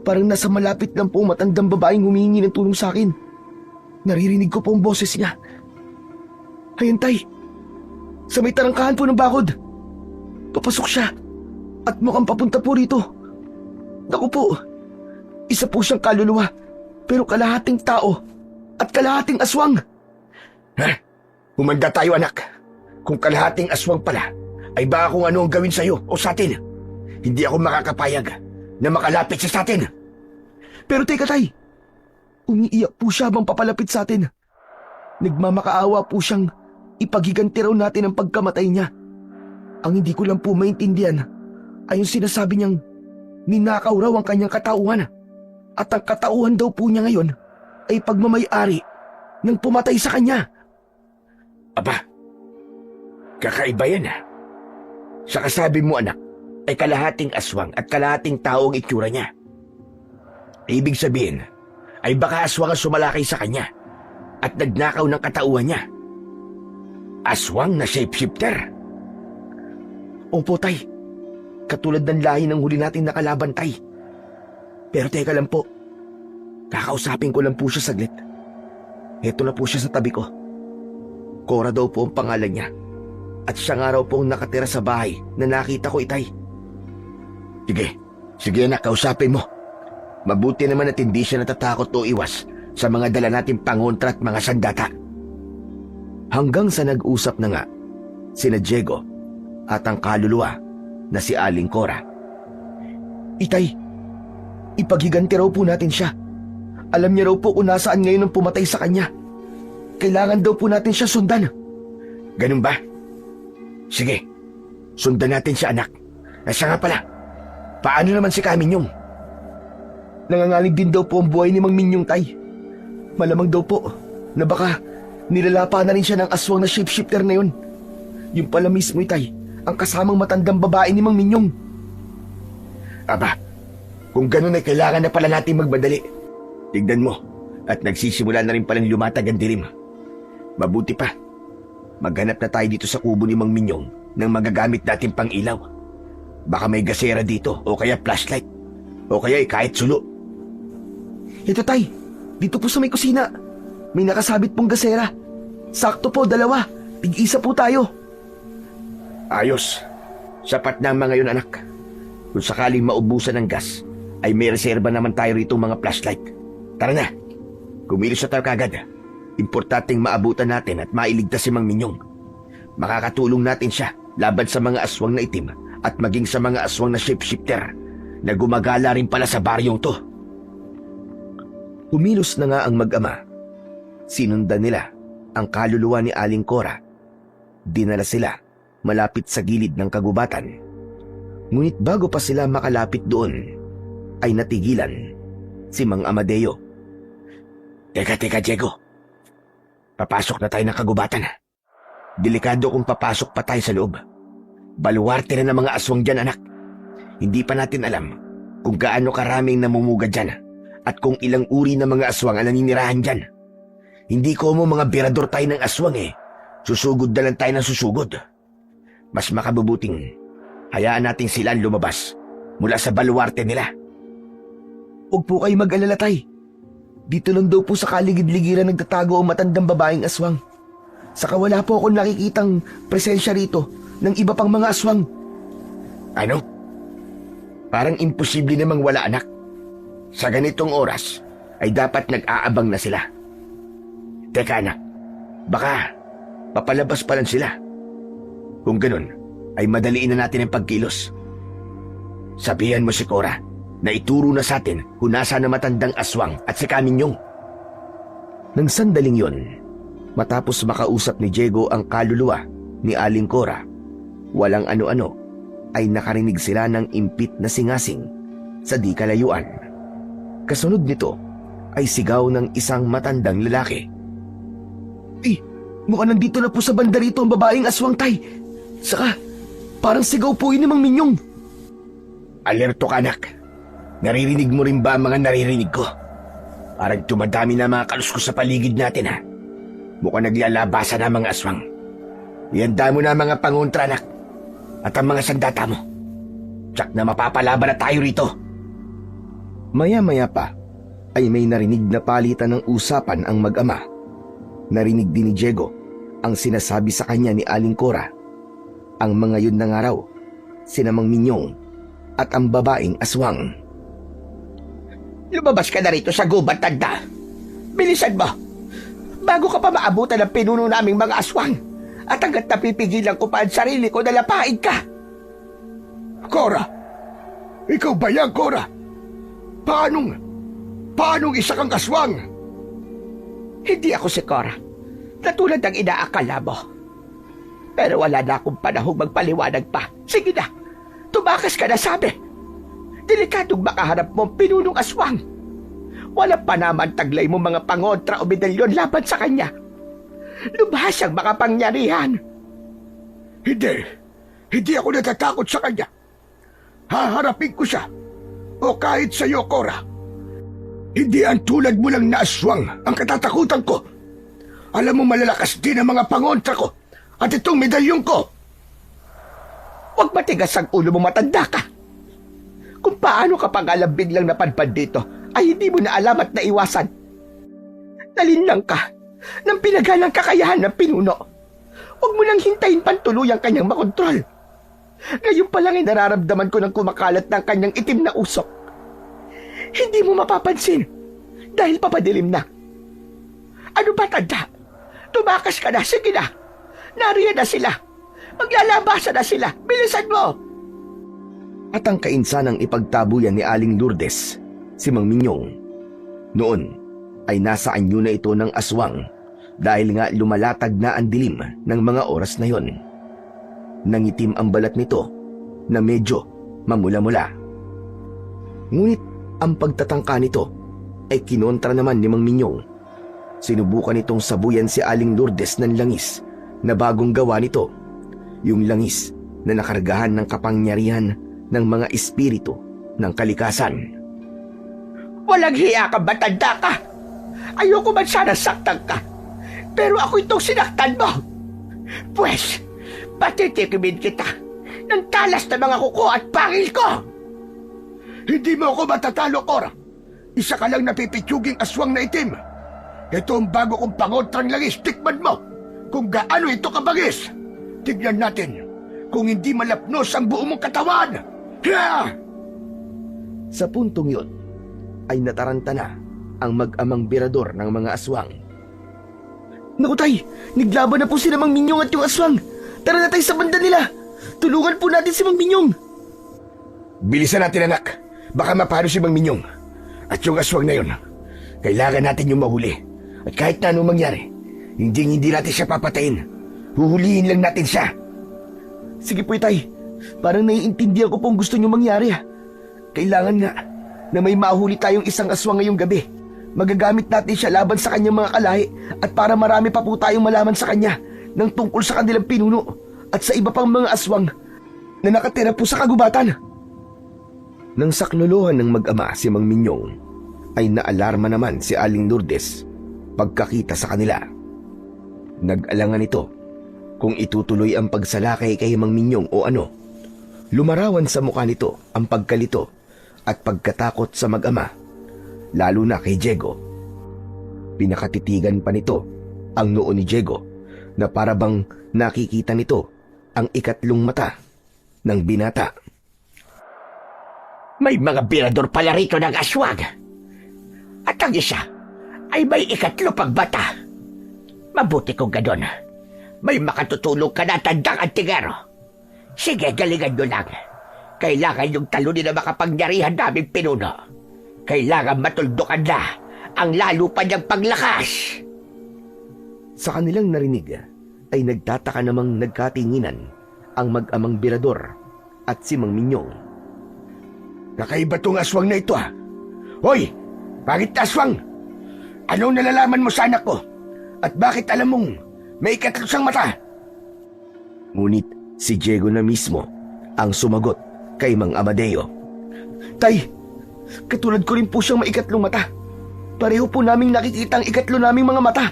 Parang nasa malapit lang po matandang babaeng humihingi ng tulong sa akin. Naririnig ko po ang boses niya. Ayun, Tay. Sa may tarangkahan po ng bakod. Papasok siya at mukhang papunta po rito. Naku po, isa po siyang kaluluwa pero kalahating tao at kalahating aswang. Ha? Humanda tayo, anak. Kung kalahating aswang pala, ay baka kung ano ang gawin sa'yo o sa atin. Hindi ako makakapayag na makalapit siya sa atin. Pero teka, Tay. Umiiyak po siya habang papalapit sa atin. Nagmamakaawa po siyang ipaghiganti raw natin ang pagkamatay niya. Ang hindi ko lang po maintindihan ay yung sinasabi niyang ninakaw raw ang kanyang katauhan. At ang katauhan daw po niya ngayon ay pagmamay-ari ng pumatay sa kanya. Aba, kakaiba yan ha. Sa kasabi mo, anak, ay kalahating aswang at kalahating tao ang itsura niya. Ibig sabihin, ay baka aswang ang sumalakay sa kanya at nagnakaw ng katauhan niya. Aswang na shapeshifter. Opo, Tay. Katulad ng lahi ng huli natin na kalaban, Tay. Pero teka lang po. Kakausapin ko lang po siya saglit. Heto na po siya sa tabi ko. Cora daw po ang pangalan niya. At siya nga raw po ang nakatira sa bahay na nakita ko, Itay. Sige anak, kausapin mo. Mabuti naman at hindi siya natatakot o iwas sa mga dala nating pangontra at mga sandata. Hanggang sa nag-usap na nga sina Diego at ang kaluluwa na si Aling Cora. Itay, ipaghiganti raw po natin siya. Alam niya raw po kung nasaan ngayon ang pumatay sa kanya. Kailangan daw po natin siya sundan. Ganun ba? Sige, sundan natin siya, anak. Siya nga pala, paano naman si Kaminyong? Nangangalig din daw po ang buhay ni Mang Minyong, Tay. Malamang daw po na baka nilalapa na rin siya ng aswang na shapeshifter na yun. Yung pala mismo, Tay, ang kasamang matandang babae ni Mang Minyong. Aba, kung ganun ay kailangan na pala natin magbadali. Tignan mo, at nagsisimula na rin palang lumatag ang dilim. Mabuti pa, maghanap na tayo dito sa kubo ni Mang Minyong ng magagamit natin pang ilaw. Baka may gasera dito o kaya flashlight o kaya kahit sulo. Ito, Tay, dito po sa may kusina. May nakasabit pong gasera. Sakto po, 2. Tig-isa po tayo. Ayos, sapat na ang mga yun, anak. Kung sakaling maubusan ng gas, ay may reserba naman tayo rito mga flashlight. Tara na, kumilos na tayo kagad. Importanteng maabutan natin at mailigtas si Mang Minyong. Makakatulong natin siya laban sa mga aswang na itim at maging sa mga aswang na shapeshifter na gumagala rin pala sa baryong to. Humilos na nga ang mag-ama. Sinundan nila ang kaluluwa ni Aling Cora. Dinala sila malapit sa gilid ng kagubatan. Ngunit bago pa sila makalapit doon, ay natigilan si Mang Amadeo. Teka, Diego. Papasok na tayo ng kagubatan. Delikado kung papasok pa tayo sa loob. Baluwarte na ng mga aswang dyan, anak. Hindi pa natin alam kung gaano karaming namumuga dyan at kung ilang uri ng mga aswang ang naninirahan dyan. Hindi ko mo mga birador tayo ng aswang eh. Susugod na lang tayo ng susugod. Mas makabubuting hayaan natin sila lumabas mula sa baluwarte nila. Huwag po kayo mag-alala, Tay. Dito lang daw po sa kaligid-ligiran nagtatago ang matandang babaeng aswang. Saka wala po akong nakikitang presensya rito ng iba pang mga aswang. Ano? Parang imposible namang wala, anak. Sa ganitong oras ay dapat nag-aabang na sila. Teka, anak. Baka papalabas pa lang sila. Kung ganun, ay madaliin na natin ang pagkilos. Sabihan mo si Cora na ituro na sa atin kung nasa na matandang aswang at si Kaminyong. Nang sandaling yon, matapos makausap ni Diego ang kaluluwa ni Aling Cora, walang ano-ano ay nakarinig sila ng impit na singasing sa di kalayuan. Kasunod nito ay sigaw ng isang matandang lalaki. Mukhang nandito na po sa banda rito ang babaeng aswang, Tay. Saka, parang sigaw po yun ni Mang Minyong. Alerto ka, anak. Naririnig mo rin ba ang mga naririnig ko? Parang tumadami na mga kaluskos sa paligid natin, ha? Mukhang naglalabasan na mga aswang. Ihanda mo na ang mga pangontra, anak. At ang mga sandata mo. Tsak na mapapalaban na tayo rito. Maya-maya pa ay may narinig na palitan ng usapan ang mag-ama. Narinig din ni Diego ang sinasabi sa kanya ni Aling Cora. Ang mga yun na nga raw, sina Mang Minyong at ang babaeng aswang. Lumabas ka na rito sa gubat, tanda. Bilisan mo. Bago ka pa maabutan ng pinuno naming mga aswang. At hanggat napipigilan ko pa ang sarili ko na lapain ka. Cora! Ikaw ba yan, Cora? Paanong isa kang aswang? Hindi ako si Cora, na tulad ng inaakala mo. Pero wala na akong panahong magpaliwanag pa. Sige na, tumakas ka na, sabi. Delikadong makaharap mo ang pinunong aswang. Walang pa naman taglay mo mga pangontra o medalyon laban sa kanya. Lubhas ang makapangyarihan. Hindi ako natatakot sa kanya. Haharapin ko siya. O kahit sa iyo, Cora. Hindi ang tulad mo lang na aswang ang katatakutan ko. Alam mo malalakas din ang mga pangontra ko at itong medalyong ko. Huwag matigas ang ulo mo, matanda ka. Kung paano ka pag-alam biglang napadpad dito, ay hindi mo na alam at naiwasan. Nalinlang ka ng pinaghanang kakayahan ng pinuno. Huwag mo nang hintayin pantuluyang kanyang makontrol. Ngayon pa lang ay nararamdaman ko ng kumakalat ng kanyang itim na usok. Hindi mo mapapansin dahil papadilim na. Ano ba, tanda? Tumakas ka na, sige na. Nariyan na sila. Maglalabasan na sila. Bilisan mo! At ang kainsanang ipagtabuyan ni Aling Lourdes, si Mang Minyong. Noon ay nasa anyo na ito ng aswang dahil nga lumalatag na ang dilim ng mga oras na yon. Nangitim ang balat nito na medyo mamula-mula. Ngunit ang pagtatangka nito ay kinontra naman ni Mang Minyong. Sinubukan nitong sabuyan si Aling Lourdes ng langis na bagong gawa nito, yung langis na nakargahan ng kapangyarihan ng mga espiritu ng kalikasan. Walang hiya ka, matanda ka. Ayoko man sana saktan ka, pero ako itong sinaktan mo. Pwes, patitikimin kita ng talas na mga kuko at pangil ko. Hindi mo ako matatalo, Cora. Isa ka lang napipitsuging aswang na itim. Ito ang bago kong pangontrang langis. Tikman mo kung gaano ito kabagis. Tignan natin kung hindi malapnos ang buo mong katawan. Hiya! Sa puntong yun ay nataranta na ang mag-amang birador ng mga aswang. Naku, Tay, naglaban na po sila Mang Minyong at yung aswang. Tara na tayo sa banda nila. Tulungan po natin si Mang Minyong. Bilisan natin, anak. Baka mapano si Mang Minyong. At yung aswang na yun, kailangan natin yung mahuli. At kahit na anong mangyari, hindi natin siya papatayin. Huhulihin lang natin siya. Sige po, Tay. Parang naiintindihan ko pong gusto niyo mangyari. Kailangan nga na may mahuli tayong isang aswang ngayong gabi. Magagamit natin siya laban sa kanyang mga kalahi at para marami pa po tayong malaman sa kanya ng tungkol sa kanilang pinuno at sa iba pang mga aswang na nakatira po sa kagubatan. Nang saklolohan ng mag-ama si Mang Minyong, ay naalarma naman si Aling Lourdes pagkakita sa kanila. Nag-alangan ito kung itutuloy ang pagsalakay kay Mang Minyong o ano. Lumarawan sa mukha nito ang pagkalito at pagkatakot sa mag-ama, lalo na kay Diego. Pinakatitigan pa nito ang noo ni Diego na parabang nakikita nito ang ikatlong mata ng binata. May mga birador pala rito ng aswang. At ang isa ay may ikatlo pang bata. Mabuti kung ganon. May makatutulong ka na, tandang antingero. Sige, galingan nyo lang. Kailangan yung talunin na makapangyarihan naming pinuno. Kailangan matuldukan na ang lalo pa niyang paglakas. Sa kanilang narinig ay nagtataka namang nagkatinginan ang mag-amang Birador at si Mang Minyong. Kakaiba tong aswang na ito Hoy! Bakit aswang? Anong nalalaman mo sa anak ko? At bakit alam mong may ikatlo siyang mata? Ngunit si Diego na mismo ang sumagot kay Mang Amadeo. Tay, katulad ko rin po siyang maikatlong mata. Pareho po naming nakikita ang ikatlo naming mga mata.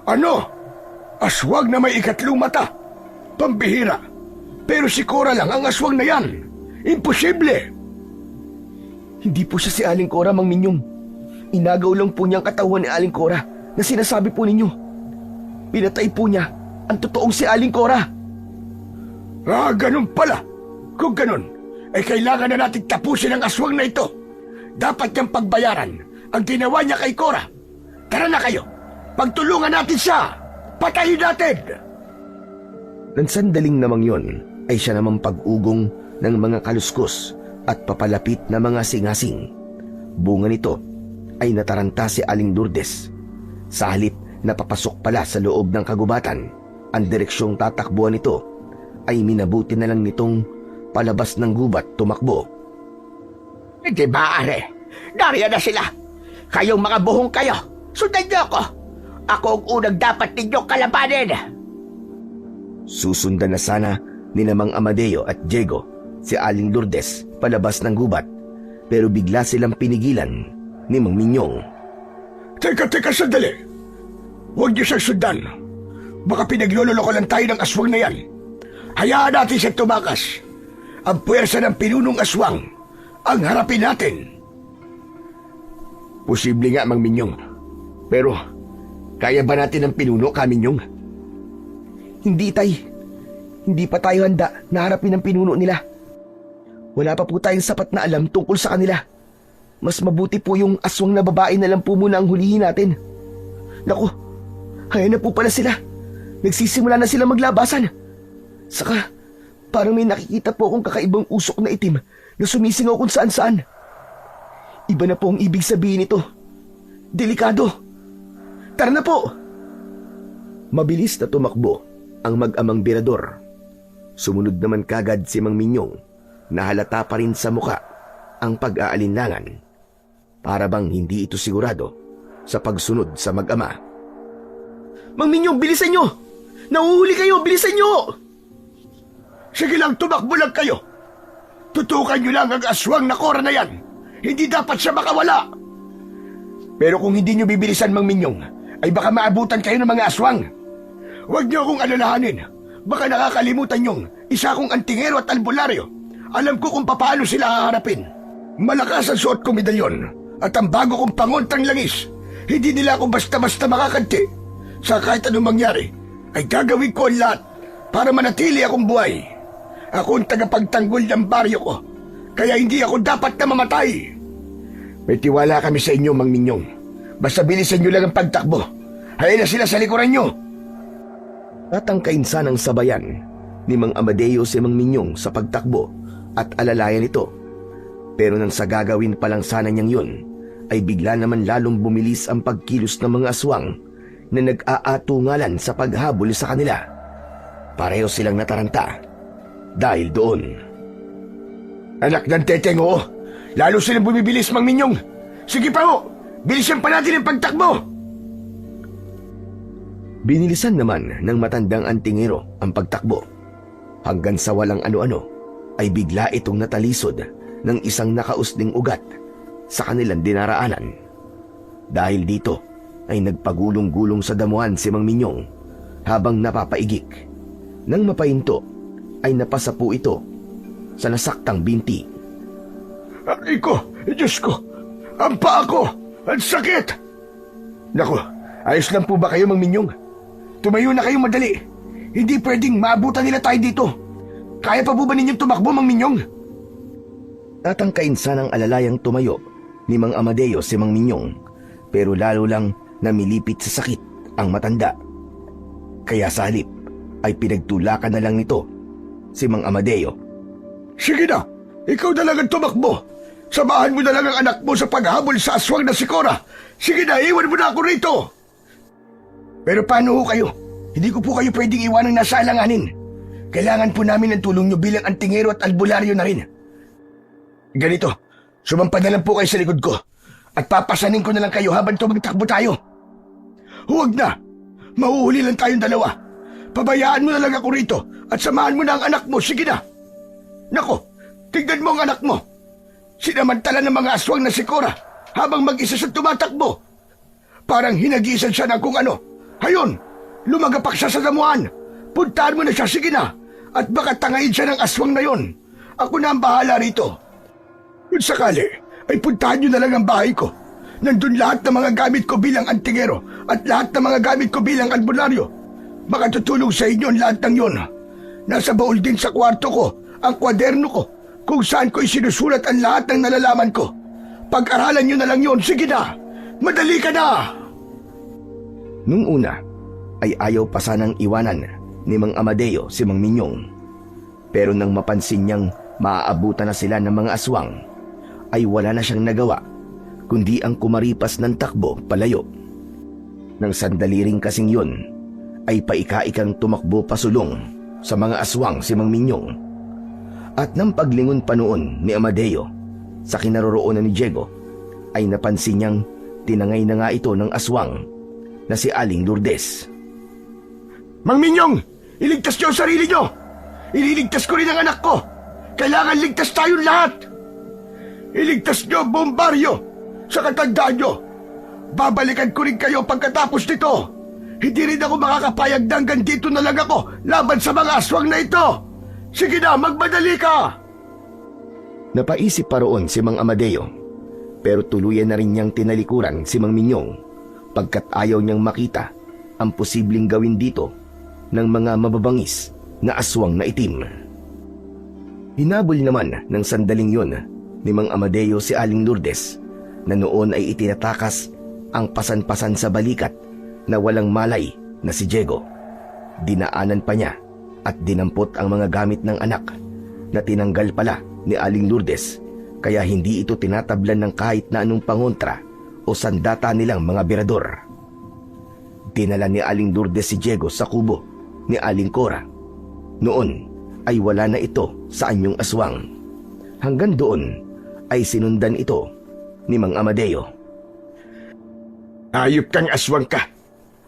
Ano? Aswang na may ikatlong mata? Pambihira. Pero si Cora lang ang aswang na yan. Imposible. Hindi po siya si Aling Cora, Mang Minyong. Inagaw lang po niya ang katawan ni Aling Cora na sinasabi po ninyo. Pinatay po niya ang totoong si Aling Cora. Ganun pala. Kung ganun, ay kailangan na natin tapusin ang aswang na ito. Dapat niyang pagbayaran ang ginawa niya kay Cora. Tara na kayo. Pagtulungan natin siya. Patayin natin. Nang sandaling namang yon ay siya namang pag-ugong ng mga kaluskos at papalapit na mga singasing. Bunga nito ay nataranta si Aling Lourdes. Sa halip na papasok pala sa loob ng kagubatan, ang direksyong tatakbuhan nito ay minabuti na lang nitong palabas ng gubat tumakbo. Hindi maaari. Nariyan na sila. Kayong mga buhong kayo, sundan niyo ako. Ako ang unang dapat ninyong kalabanin. Susundan na sana ni Mang Amadeo at Diego si Aling Lourdes palabas ng gubat, pero bigla silang pinigilan ni Mang Minyong. Teka, sandali. Huwag niyo siyang sundan. Baka pinagloloko lang tayo ng aswang na yan. Hayaan natin siya tumakas. Ang puwersa ng pinunong aswang ang harapin natin. Posible nga, Mang Minyong. Pero, kaya ba natin ang pinuno, Kaminyong? Hindi, Tay. Hindi pa tayo handa na harapin ang pinuno nila. Wala pa po tayong sapat na alam tungkol sa kanila. Mas mabuti po yung aswang na babae na lang po muna ang hulihin natin. Naku, ayan na po pala sila. Nagsisimula na sila maglabasan. Saka, parang may nakikita po akong kakaibang usok na itim na sumisingaw kung saan-saan. Iba na po ang ibig sabihin nito. Delikado. Tara na po! Mabilis na tumakbo ang mag-amang Birador. Sumunod naman kagad si Mang Minyong na halata pa rin sa muka ang pag-aalinlangan. Para bang hindi ito sigurado sa pagsunod sa mag-ama. Mang Minyong, bilisan nyo! Nahuhuli kayo! Bilisan nyo! Sige lang, tumakbo lang kayo. Tutukan niyo lang ang aswang na Cora na yan. Hindi dapat siya makawala. Pero kung hindi niyo bibilisan, Mang Minyong, ay baka maabutan kayo ng mga aswang. Huwag niyo akong alalahanin. Baka nakakalimutan niyong isa akong antingero at albularyo. Alam ko kung paano sila haharapin. Malakas ang suot kong medalyon at ang bago kong pangontang langis. Hindi nila ako basta-basta makakanti. Sa kahit anong mangyari, ay gagawin ko ang lahat para manatili akong buhay. Ako ang tagapagtanggol ng baryo ko, kaya hindi ako dapat na mamatay. May tiwala kami sa inyo, Mang Minyong. Basta bilisan nyo lang ang pagtakbo. Hayaan na sila sa likuran nyo. Tatangkain sanang sabayan ni Mang Amadeo si Mang Minyong sa pagtakbo at alalayan ito. Pero nang sa gagawin pa lang sana niyang yun, ay bigla naman lalong bumilis ang pagkilos ng mga aswang na nag-aatungalan sa paghabol sa kanila. Pareho silang nataranta dahil doon. Anak ng teteng, oo. Lalo silang bumibilis, Mang Minyong. Sige pa ho, bilisan pa natin ang pagtakbo. Binilisan naman ng matandang antingero ang pagtakbo. Hanggang sa walang ano-ano, ay bigla itong natalisod ng isang nakausling ugat sa kanilang dinaraanan. Dahil dito ay nagpagulong-gulong sa damuhan si Mang Minyong habang napapaigik. Nang mapahinto ay napasa po ito sa nasaktang binti. Aray ko, Diyos ko, ang paa ko, ang sakit. Naku, ayos lang po ba kayo, Mang Minyong? Tumayo na kayo madali. Hindi pwedeng maabutan nila tayo dito. Kaya pa po ba ninyong tumakbo, Mang Minyong? Tatangkain sanang alalayang tumayo ni Mang Amadeo si Mang Minyong, pero lalo lang namilipit sa sakit ang matanda. Kaya sa halip ay pinagtulakan na lang nito si Mang Amadeo. Sige na, ikaw na lang ang tumakbo. Samahan mo na lang ang anak mo sa paghabol sa aswang na si Cora. Sige na, iwan mo na ako rito. Pero paano ho kayo? Hindi ko po kayo pwedeng iwanang nasa alanganin. Kailangan po namin ng tulong nyo bilang antingero at albularyo na rin. Ganito, sumampa na lang po kayo sa likod ko at papasanin ko na lang kayo habang tumagtakbo tayo. Huwag na! Mahuhuli lang tayong dalawa. Pabayaan mo na lang ako rito at samahan mo na ang anak mo. Sige na! Nako, tignan mo ang anak mo. Sinamantala ng mga aswang na si Cora habang mag-isa siya tumatakbo. Parang hinagisan siya ng kung ano. Hayon, lumagapak siya sa damuhan. Puntahan mo na siya, sige na. At baka tangayin siya ng aswang na yon. Ako na ang bahala rito. Kung sakali, ay puntahan nyo na lang ang bahay ko. Nandun lahat ng mga gamit ko bilang antingero at lahat ng mga gamit ko bilang albularyo. Baka tutulong sa inyo ang lahat ng yon. Nasa baul din sa kwarto ko ang kwaderno ko kung saan ko isinusulat ang lahat ng nalalaman ko. Pag-aralan nyo na lang yon, sige na. Madali ka na! Nung una, ay ayaw pa sanang iwanan ni Mang Amadeo si Mang Minyong. Pero nang mapansin niyang maaabutan na sila ng mga aswang, ay wala na siyang nagawa, kundi ang kumaripas ng takbo palayo. Nang sandali ring kasing yun, ay paika-ikang tumakbo pasulong sa mga aswang si Mang Minyong. At nang paglingon pa noon ni Amadeo sa kinaroroonan ni Diego, ay napansin niyang tinangay na nga ito ng aswang na si Aling Lourdes. Mang Minyong, iligtas niyo ang sarili niyo! Ililigtas ko rin ang anak ko! Kailangan ligtas tayong lahat! Iligtas niyo ang buong baryo! Sa katandaan niyo, babalikan ko rin kayo pagkatapos nito! Hindi rin ako makakapayag na hanggang dito na lang ako laban sa mga aswang na ito! Sige na, magmadali ka! Napaisip pa roon si Mang Amadeo, pero tuluyan na rin niyang tinalikuran si Mang Minyong pagkat ayaw niyang makita ang posibleng gawin dito ng mga mababangis na aswang na itim. Hinabol naman ng sandaling yun ni Mang Amadeo si Aling Lourdes na noon ay itinatakas ang pasan-pasan sa balikat na walang malay na si Diego. Dinaanan pa niya at dinampot ang mga gamit ng anak na tinanggal pala ni Aling Lourdes, kaya hindi ito tinatablan ng kahit na anong pangontra o sandata nilang mga birador. Dinala ni Aling Lourdes si Diego sa kubo ni Aling Cora. Noon ay wala na ito sa anyong aswang. Hanggang doon ay sinundan ito ni Mang Amadeo. Ayop kang aswang ka!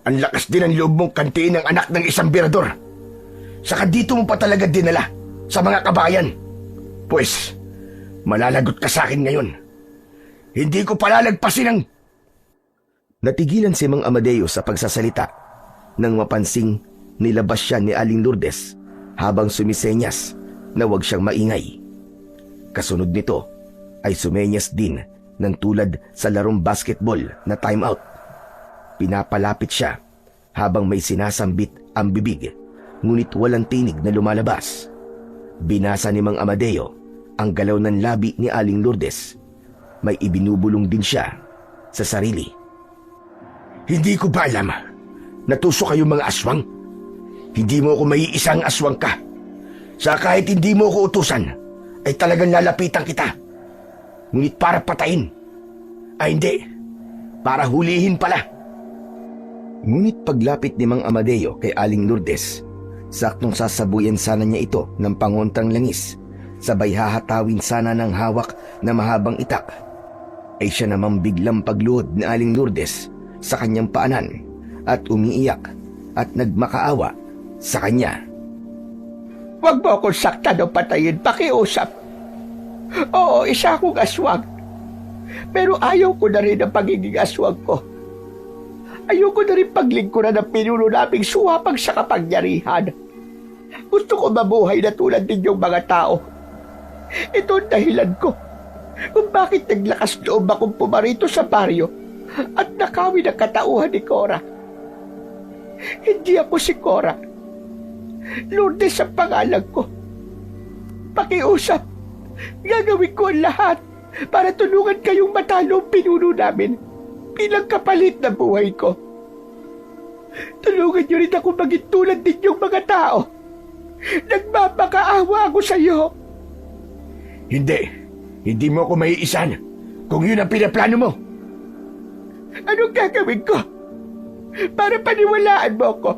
Ang lakas din ang loob mong kantiin ng anak ng isang birador! Saka dito mo pa talaga dinala sa mga kabayan. Pues, malalagot ka sa akin ngayon. Hindi ko palalagpasin ang... Natigilan si Mang Amadeo sa pagsasalita nang mapansing nilabas siya ni Aling Lourdes habang sumisenyas na huwag siyang maingay. Kasunod nito ay sumenyas din ng tulad sa larong basketball na timeout. Pinapalapit siya habang may sinasambit ang bibig, ngunit walang tinig na lumalabas. Binasa ni Mang Amadeo ang galaw ng labi ni Aling Lourdes. May ibinubulong din siya sa sarili. Hindi ko ba alam? Natuso kayo mga aswang? Hindi mo ako maiisang aswang ka. Sa kahit hindi mo ako utusan, ay talagang lalapitan kita. Ngunit para patayin. Ay hindi, para hulihin pala. Ngunit paglapit ni Mang Amadeo kay Aling Lourdes, saktong sasabuyan sana niya ito ng pangontrang langis, sabay hahatawin sana ng hawak na mahabang itak, ay siya namang biglang pagluhod ni Aling Lourdes sa kanyang paanan at umiiyak at nagmakaawa sa kanya. Huwag mo akong saktan o patayin, pakiusap. Oo, isa akong aswang. Pero ayaw ko na rin ang pagiging aswang ko. Ayaw ko na rin paglingkuran ng pinuno naming suwapang sa kapangyarihan. Gusto ko mabuhay na tulad ninyong mga tao. Ito ang dahilan ko kung bakit naglakas loob akong pumarito sa baryo at nakawin ang katauhan ni Cora. Hindi ako si Cora. Lourdes ang pangalan ko. Pakiusap, gagawin ko ang lahat para tulungan kayong matalo ang pinuno namin bilang kapalit na buhay ko. Tulungan niyo rin ako maging tulad ninyong mga tao. Nagmapakaawa ako sa iyo. Hindi mo ako maiisan kung yun ang pinaplano mo. Anong gagawin ko? para paniwalaan mo ko.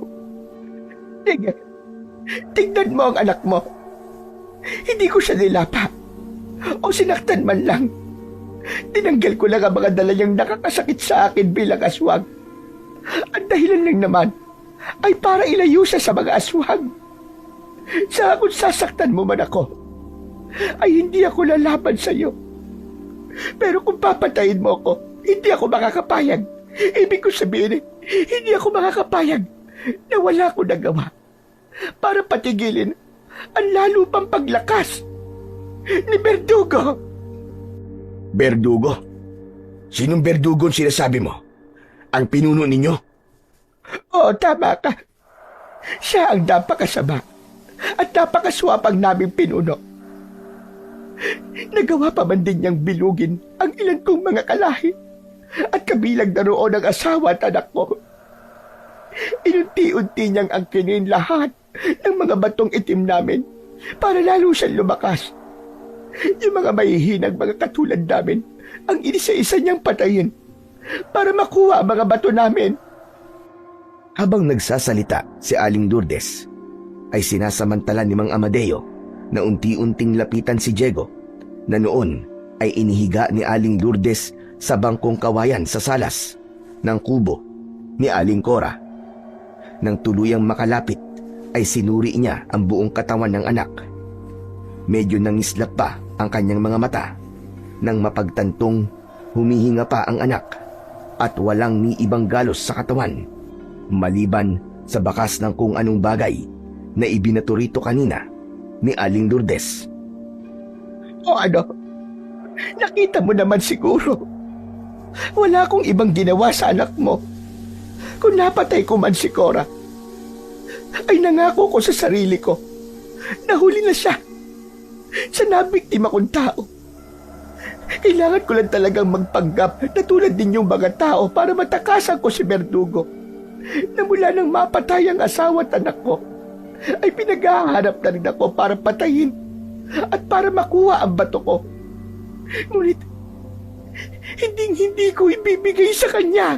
Sige, tignan mo ang anak mo. Hindi ko siya nilapa o sinaktan man lang. Tinanggal ko lang ang mga dala niyang nakakasakit sa akin bilang aswang. Ang dahilan lang naman ay para ilayo siya sa mga aswang. Sa kung sasaktan mo man ako, ay hindi ako lalaban sa iyo. Pero kung papatayin mo ako, hindi ako makakapayag. Ibig ko sabihin, hindi ako makakapayag na wala ko nagawa para patigilin ang lalo pang paglakas ni Berdugo. Berdugo? Sinong Berdugo ang sinasabi mo? Ang pinuno ninyo? Oo, tama ka. Siya ang napakasama at napakaswapang naming pinuno. Nagawa pa man din niyang bilugin ang ilan kong mga kalahi at kabilang na roon ang asawa at anak ko. Inunti-unti niyang angkinin lahat ng mga batong itim namin para lalo siyang lumakas. Yung mga mahihinang mga katulad namin ang inisa-isa niyang patayin para makuha ang mga bato namin. Habang nagsasalita si Aling Lourdes, ay sinasamantala ni Mang Amadeo na unti-unting lapitan si Diego na noon ay inihiga ni Aling Lourdes sa bangkong kawayan sa salas ng kubo ni Aling Cora. Nang tuluyang makalapit ay sinuri niya ang buong katawan ng anak. Medyo nangislap pa ang kanyang mga mata nang mapagtantong humihinga pa ang anak at walang ni ibang galos sa katawan maliban sa bakas ng kung anong bagay na ibinato rito kanina ni Aling Lourdes. O ano? Nakita mo naman siguro. Wala akong ibang ginawa sa anak mo. Kung napatay ko man si Cora, ay nangako ko sa sarili ko na huli na siya sa nabiktima kong tao. Kailangan ko lang talagang magpanggap na tulad ninyong mga tao para matakasan ko si Berdugo na mula nang mapatay ang asawa at anak ko ay pinaghahanap na rin ako para patayin at para makuha ang bato ko. Ngunit hindi ko ibibigay sa kanya.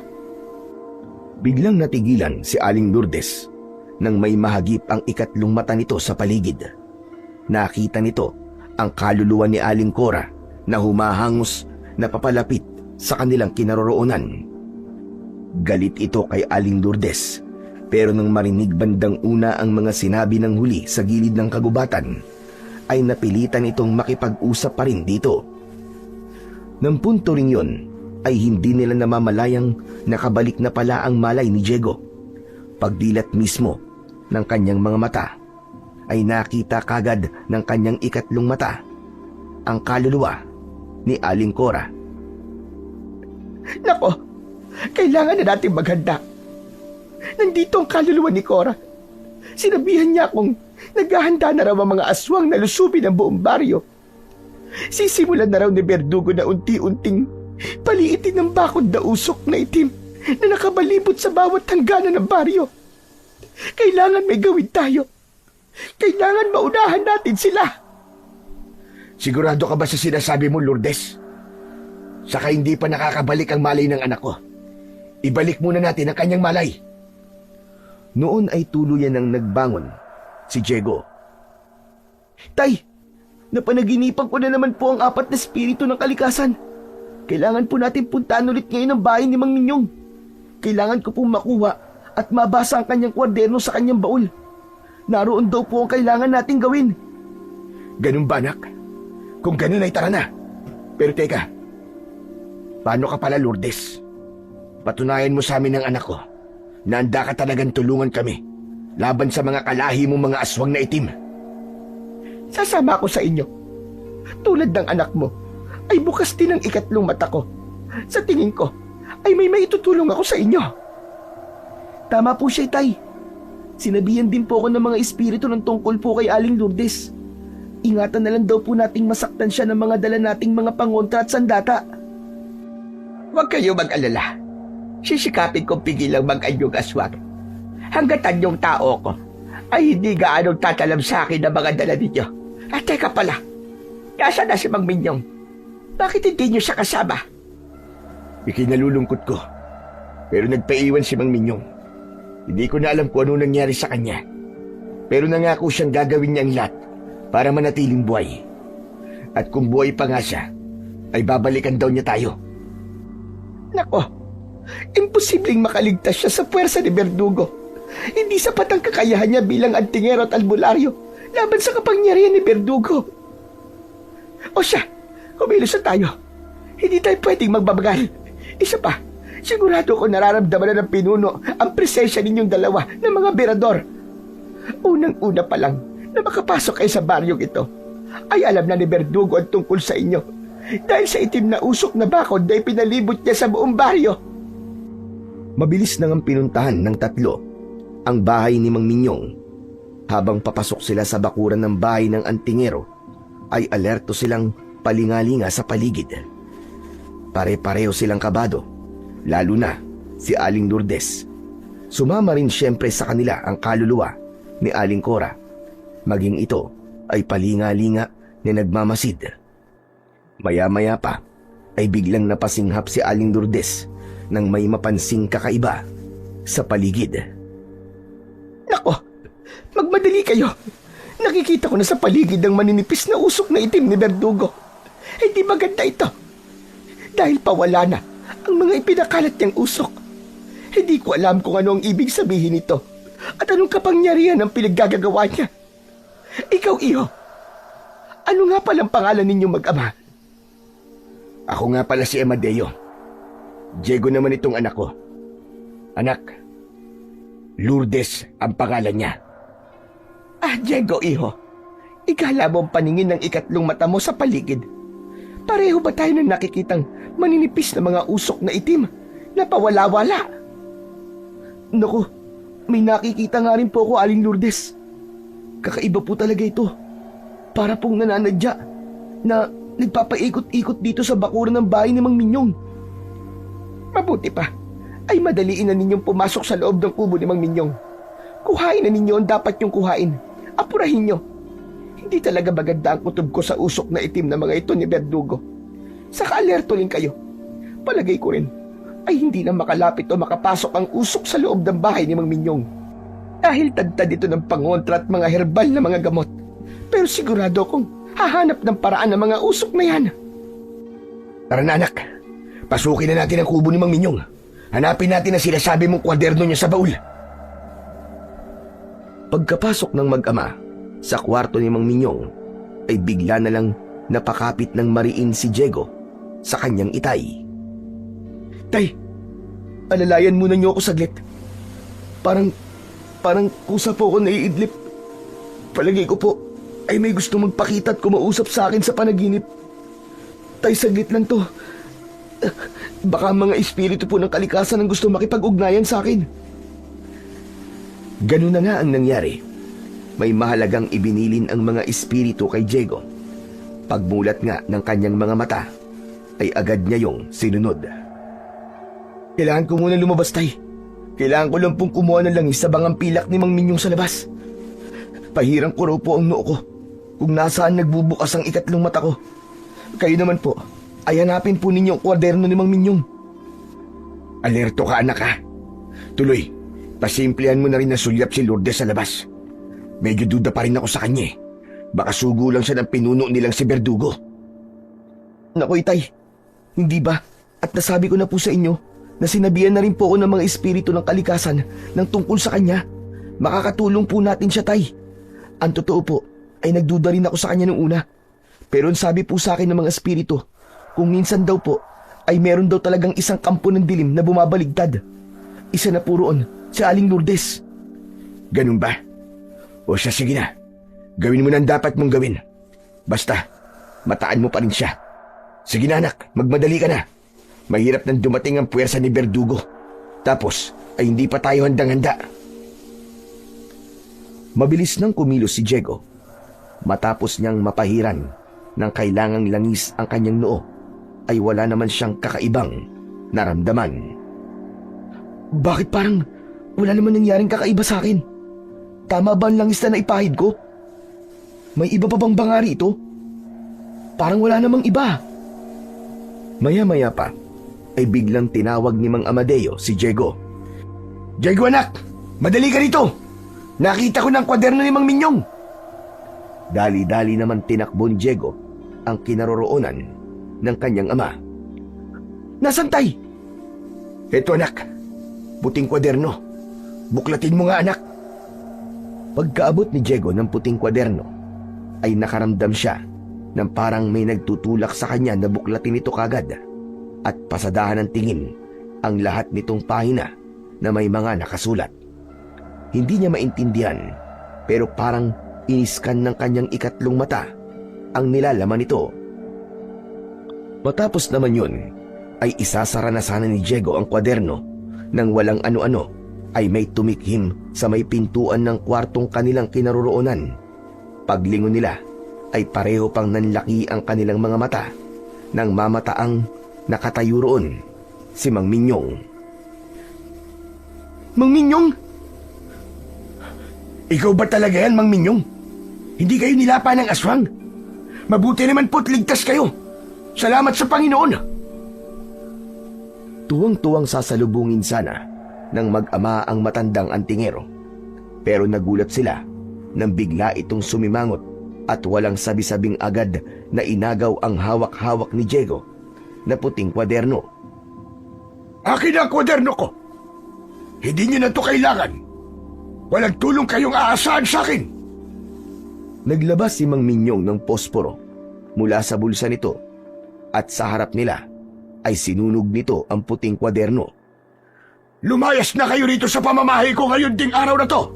Biglang natigilan si Aling Lourdes nang may mahagip ang ikatlong mata nito sa paligid. Nakita nito ang kaluluwa ni Aling Cora na humahangos na papalapit sa kanilang kinaroroonan. Galit ito kay Aling Lourdes, pero nang marinig bandang una ang mga sinabi ng huli sa gilid ng kagubatan, ay napilitan itong makipag-usap pa rin dito. Nang punto rin yun, ay hindi nila namamalayang nakabalik na pala ang malay ni Diego. Pagdilat mismo ng kanyang mga mata, ay nakita kagad ng kanyang ikatlong mata ang kaluluwa ni Aling Cora. Nako! Kailangan na natin maghanda. Nandito ang kaluluwa ni Cora. Sinabihan niya akong naghahanda na raw ang mga aswang na lusubin ang buong baryo. Sisimulan na raw ni Berdugo na unti-unting paliitin ng bakod na usok na itim na nakabalibot sa bawat hangganan ng baryo. Kailangan may gawin tayo. Kailangan maunahan natin sila. Sigurado ka ba sa sinasabi mo, Lourdes? Saka hindi pa nakakabalik ang malay ng anak ko. Ibalik muna natin ang kanyang malay. Noon ay tuluyan ng nagbangon si Diego. Tay, napanaginipan ko na naman po ang 4 na espiritu ng kalikasan. Kailangan po natin puntaan ulit ngayon ang bahay ni Mang Minyong. Kailangan ko pong makuha at mabasa ang kanyang kwaderno sa kanyang baul. Naroon daw po ang kailangan nating gawin. Ganun ba, anak? Kung ganun ay tara na. Pero teka, paano ka pala, Lourdes? Patunayan mo sa amin ng anak ko na handa ka talagang tulungan kami laban sa mga kalahi mong mga aswang na itim. Sasama ako sa inyo. Tulad ng anak mo, ay bukas din ang ikatlong mata ko. Sa tingin ko, ay may maitutulong ako sa inyo. Tama po siya, Tay. Sinabihan din po ako ng mga espiritu ng tungkol po kay Aling Lourdes. Ingatan na lang daw po nating masaktan siya ng mga dala nating mga pangontra at sandata. Huwag kayo mag-alala. Sisikapin kong pigilang mag-anyong aswang. Hanggat anyong tao ko, ay hindi gaanong tatalam sa akin ang mga dala ninyo. At teka pala, nasa na si Mang Minyong? Bakit hindi niyo siya kasama? Ikinalulungkot ko. Pero nagpaiwan si Mang Minyong. Hindi ko na alam kung ano nangyari sa kanya. Pero nangako siyang gagawin niya ang lahat para manatiling buhay. At kung buhay pa nga siya, ay babalikan daw niya tayo. Nako, imposibleng makaligtas siya sa puwersa ni Verdugo. Hindi sapat ang kakayahan niya bilang antingero at albularyo laban sa kapangyarihan ni Verdugo. O siya, kumilos na tayo. Hindi tayo pwedeng magbabagal. Isa pa, sigurado ko nararamdaman na ng pinuno ang presensya ninyong dalawa ng mga berador. Unang-una pa lang na makapasok kayo sa baryong ito, ay alam na ni Verdugo ang tungkol sa inyo dahil sa itim na usok na bakod na ipinalibot niya sa buong baryo. Mabilis nang ang pinuntahan ng tatlo ang bahay ni Mang Minyong. Habang papasok sila sa bakuran ng bahay ng antingero, ay alerto silang palingalinga sa paligid. Pare-pareho silang kabado, lalo na si Aling Lourdes. Sumama rin siyempre sa kanila ang kaluluwa ni Aling Cora. Maging ito ay palingalinga na nagmamasid. Maya-maya pa ay biglang napasinghap si Aling Lourdes nang may mapansing kakaiba sa paligid. Nako, magmadali kayo. Nakikita ko na sa paligid ang maninipis na usok na itim ni Verdugo. Hindi maganda ito. Dahil pawala na ang mga ipinakalat niyang usok. Hindi ko alam kung ano ang ibig sabihin nito at anong kapangyarihan ang pinaggagawa niya. Ikaw, Iho, ano nga palang pangalan ninyong mag-ama? Ako nga pala si Amadeo. Diego naman itong anak ko. Anak, Lourdes ang pangalan niya. Ah, Diego, Iho. Ikala mo ang paningin ng ikatlong mata mo sa paligid. Pareho ba tayo ng nakikitang maninipis na mga usok na itim na pawala-wala? Naku, may nakikita nga rin po ako, Aling Lourdes. Kakaiba po talaga ito. Para pong nananadya na nagpapaikot-ikot dito sa bakuran ng bahay ni Mang Minyong. Mabuti pa ay madaliin na ninyong pumasok sa loob ng kubo ni Mang Minyong. Kuhain na ninyo ang dapat nyong kuhain. Apurahin nyo. Hindi talaga maganda ang kutob ko sa usok na itim na mga ito ni Verdugo. Saka alerto rin kayo. Palagay ko rin ay hindi na makalapit o makapasok ang usok sa loob ng bahay ni Mang Minyong. Dahil tagtad ito ng pangontra at mga herbal na mga gamot. Pero sigurado akong hahanap ng paraan ng mga usok na yan. Tara na, anak. Pasukin na natin ang kubo ni Mang Minyong. Hanapin natin ang sinasabi mong kwaderno niya sa baul. Pagkapasok ng mag-ama sa kwarto ni Mang Minyong, ay bigla na lang napakapit ng mariin si Diego sa kanyang itay. Tay, alalayan muna niyo ako saglit. Parang kusa po ako naiidlip. Palagay ko po ay may gusto magpakita at kumausap sa akin sa panaginip. Tay, saglit lang to. Baka mga espiritu po ng kalikasan ang gusto makipag-ugnayan sa akin. Ganun na nga ang nangyari. May mahalagang ibinilin ang mga espiritu kay Diego. Pagmulat nga ng kanyang mga mata, ay agad niya yung sinunod. Kailangan ko muna lumabas, Tay. Kailangan ko lang pong kumuha ng langis sa bangang pilak ni Mang Minyong sa labas. Pahirang ko raw po ang noo ko kung nasaan nagbubukas ang ikatlong mata ko. Kayo naman po, ay hanapin po ninyo ang kwaderno ni Mang Minyong. Alerto ka, anak, ha? Tuloy, pasimplihan mo na rin na sulyap si Lourdes sa labas. Medyo duda pa rin ako sa kanya. Baka sugo lang siya ng pinuno nilang si Verdugo. Naku, Itay, hindi ba? At nasabi ko na po sa inyo na sinabihan na rin po ako ng mga espiritu ng kalikasan ng tungkol sa kanya. Makakatulong po natin siya, Tay. Ang totoo po ay nagduda rin ako sa kanya nung una. Pero ang sabi po sa akin ng mga espiritu, kung minsan daw po ay meron daw talagang isang kampo ng dilim na bumabaligtad. Isa na po roon, si Aling Lourdes. Ganun ba? O siya, sige na. Gawin mo na ang dapat mong gawin. Basta, mataan mo pa rin siya. Sige na, anak, magmadali ka na. Mahirap nang dumating ang puwersa ni Verdugo. Tapos, ay hindi pa tayo handang-handa. Mabilis nang kumilos si Diego. Matapos niyang mapahiran ng kailangang langis ang kanyang noo, ay wala naman siyang kakaibang naramdaman. Bakit parang wala naman nangyaring kakaiba sa akin? Tama ba ang langis na naipahid ko? May iba pa bang banga rito? Parang wala namang iba. Maya-maya pa, ay biglang tinawag ni Mang Amadeo si Diego. "Diego anak, madali ka rito! Nakita ko ng kwaderno ni Mang Minyong!" Dali-dali naman tinakbo ni Diego ang kinaroroonan ng kanyang ama. "Nasaan tay?" "Eto anak, puting kwaderno. Buklatin mo nga anak." Pagkaabot ni Diego ng puting kwaderno, ay nakaramdam siya ng parang may nagtutulak sa kanya na buklatin ito kagad at pasadahan ng tingin ang lahat nitong pahina na may mga nakasulat. Hindi niya maintindihan pero parang iniskan ng kanyang ikatlong mata ang nilalaman nito. Matapos naman yun, ay isasara na sana ni Diego ang kwaderno nang walang ano-ano ay may tumikhim sa may pintuan ng kwartong kanilang kinaroroonan. Paglingon nila ay pareho pang nanlaki ang kanilang mga mata nang mamataang nakatayo roon si Mang Minyong. Mang Minyong! Ikaw ba talaga yan, Mang Minyong? Hindi kayo nilapa ng aswang? Mabuti naman po't ligtas kayo. Salamat sa Panginoon. Tuwang-tuwang sasalubungin sana ng mag-ama ang matandang antingero. Pero nagulat sila nang bigla itong sumimangot at walang sabi-sabing agad na inagaw ang hawak-hawak ni Diego na puting kwaderno. Akin ang kwaderno ko. Hindi niyo na to kailangan. Walang tulong kayong aasahan sa akin. Naglabas si Mang Minyong ng posporo mula sa bulsa nito at sa harap nila ay sinunog nito ang puting kwaderno. Lumayas na kayo rito sa pamamahay ko ngayon ding araw na to.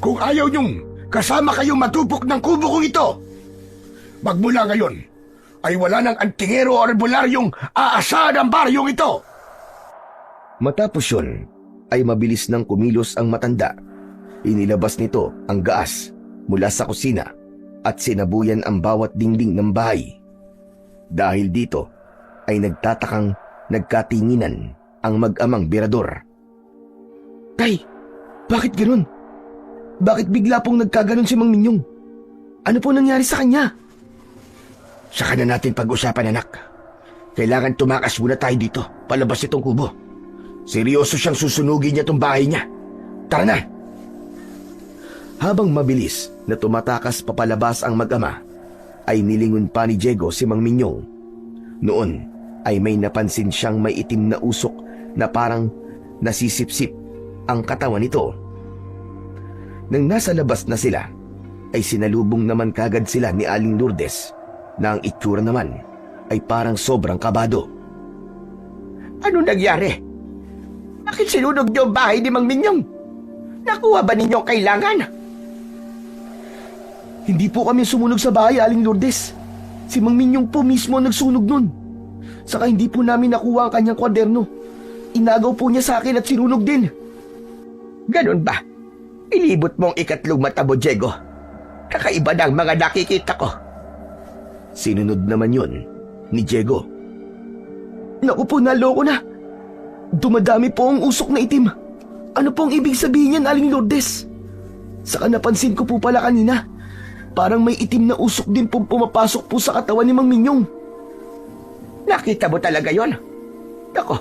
Kung ayaw niyong kasama kayong matupok ng kubo kong ito. Magmula ngayon ay wala ng antingero o arbularyong aasahan ang baryong ito. Matapos yun, ay mabilis nang kumilos ang matanda. Inilabas nito ang gaas mula sa kusina at sinabuyan ang bawat dingding ng bahay. Dahil dito, ay nagtatakang nagkatinginan ang mag-amang birador. Tay, bakit ganun? Bakit bigla pong nagkaganon si Mang Minyong? Ano po nangyari sa kanya? Saka na natin pag-usapan anak. Kailangan tumakas muna tayo dito, palabas itong kubo. Seryoso siyang susunugin niya itong bahay niya. Tara na! Habang mabilis na tumatakas papalabas ang mag-ama, ay nilingon pa ni Diego si Mang Minyong. Noon ay may napansin siyang may itim na usok na parang nasisipsip ang katawan nito. Nang nasa labas na sila, ay sinalubong naman kagad sila ni Aling Lourdes na ang itsura naman ay parang sobrang kabado. Ano nangyari? Bakit sinunog niyo ang bahay ni Mang Minyong? Nakuha ba ninyo ang kailangan? Hindi po kami sumunog sa bahay, Aling Lourdes. Si Mang Minyong po mismo ang nagsunog nun. Saka hindi po namin nakuha ang kanyang kwaderno. Inagaw po niya sa akin at sinunog din. Ganun ba? Ilibot mong ikatlong mata mo, Diego. Kakaiba na ang mga nakikita ko. Sinunod naman yun ni Diego. Naku po, naloko na. Dumadami po ang usok na itim. Ano pong ibig sabihin niyan, Aling Lourdes? Saka napansin ko po pala kanina, parang may itim na usok din pong pumapasok po sa katawan ni Mang Minyong. Nakita mo talaga yon? Ako,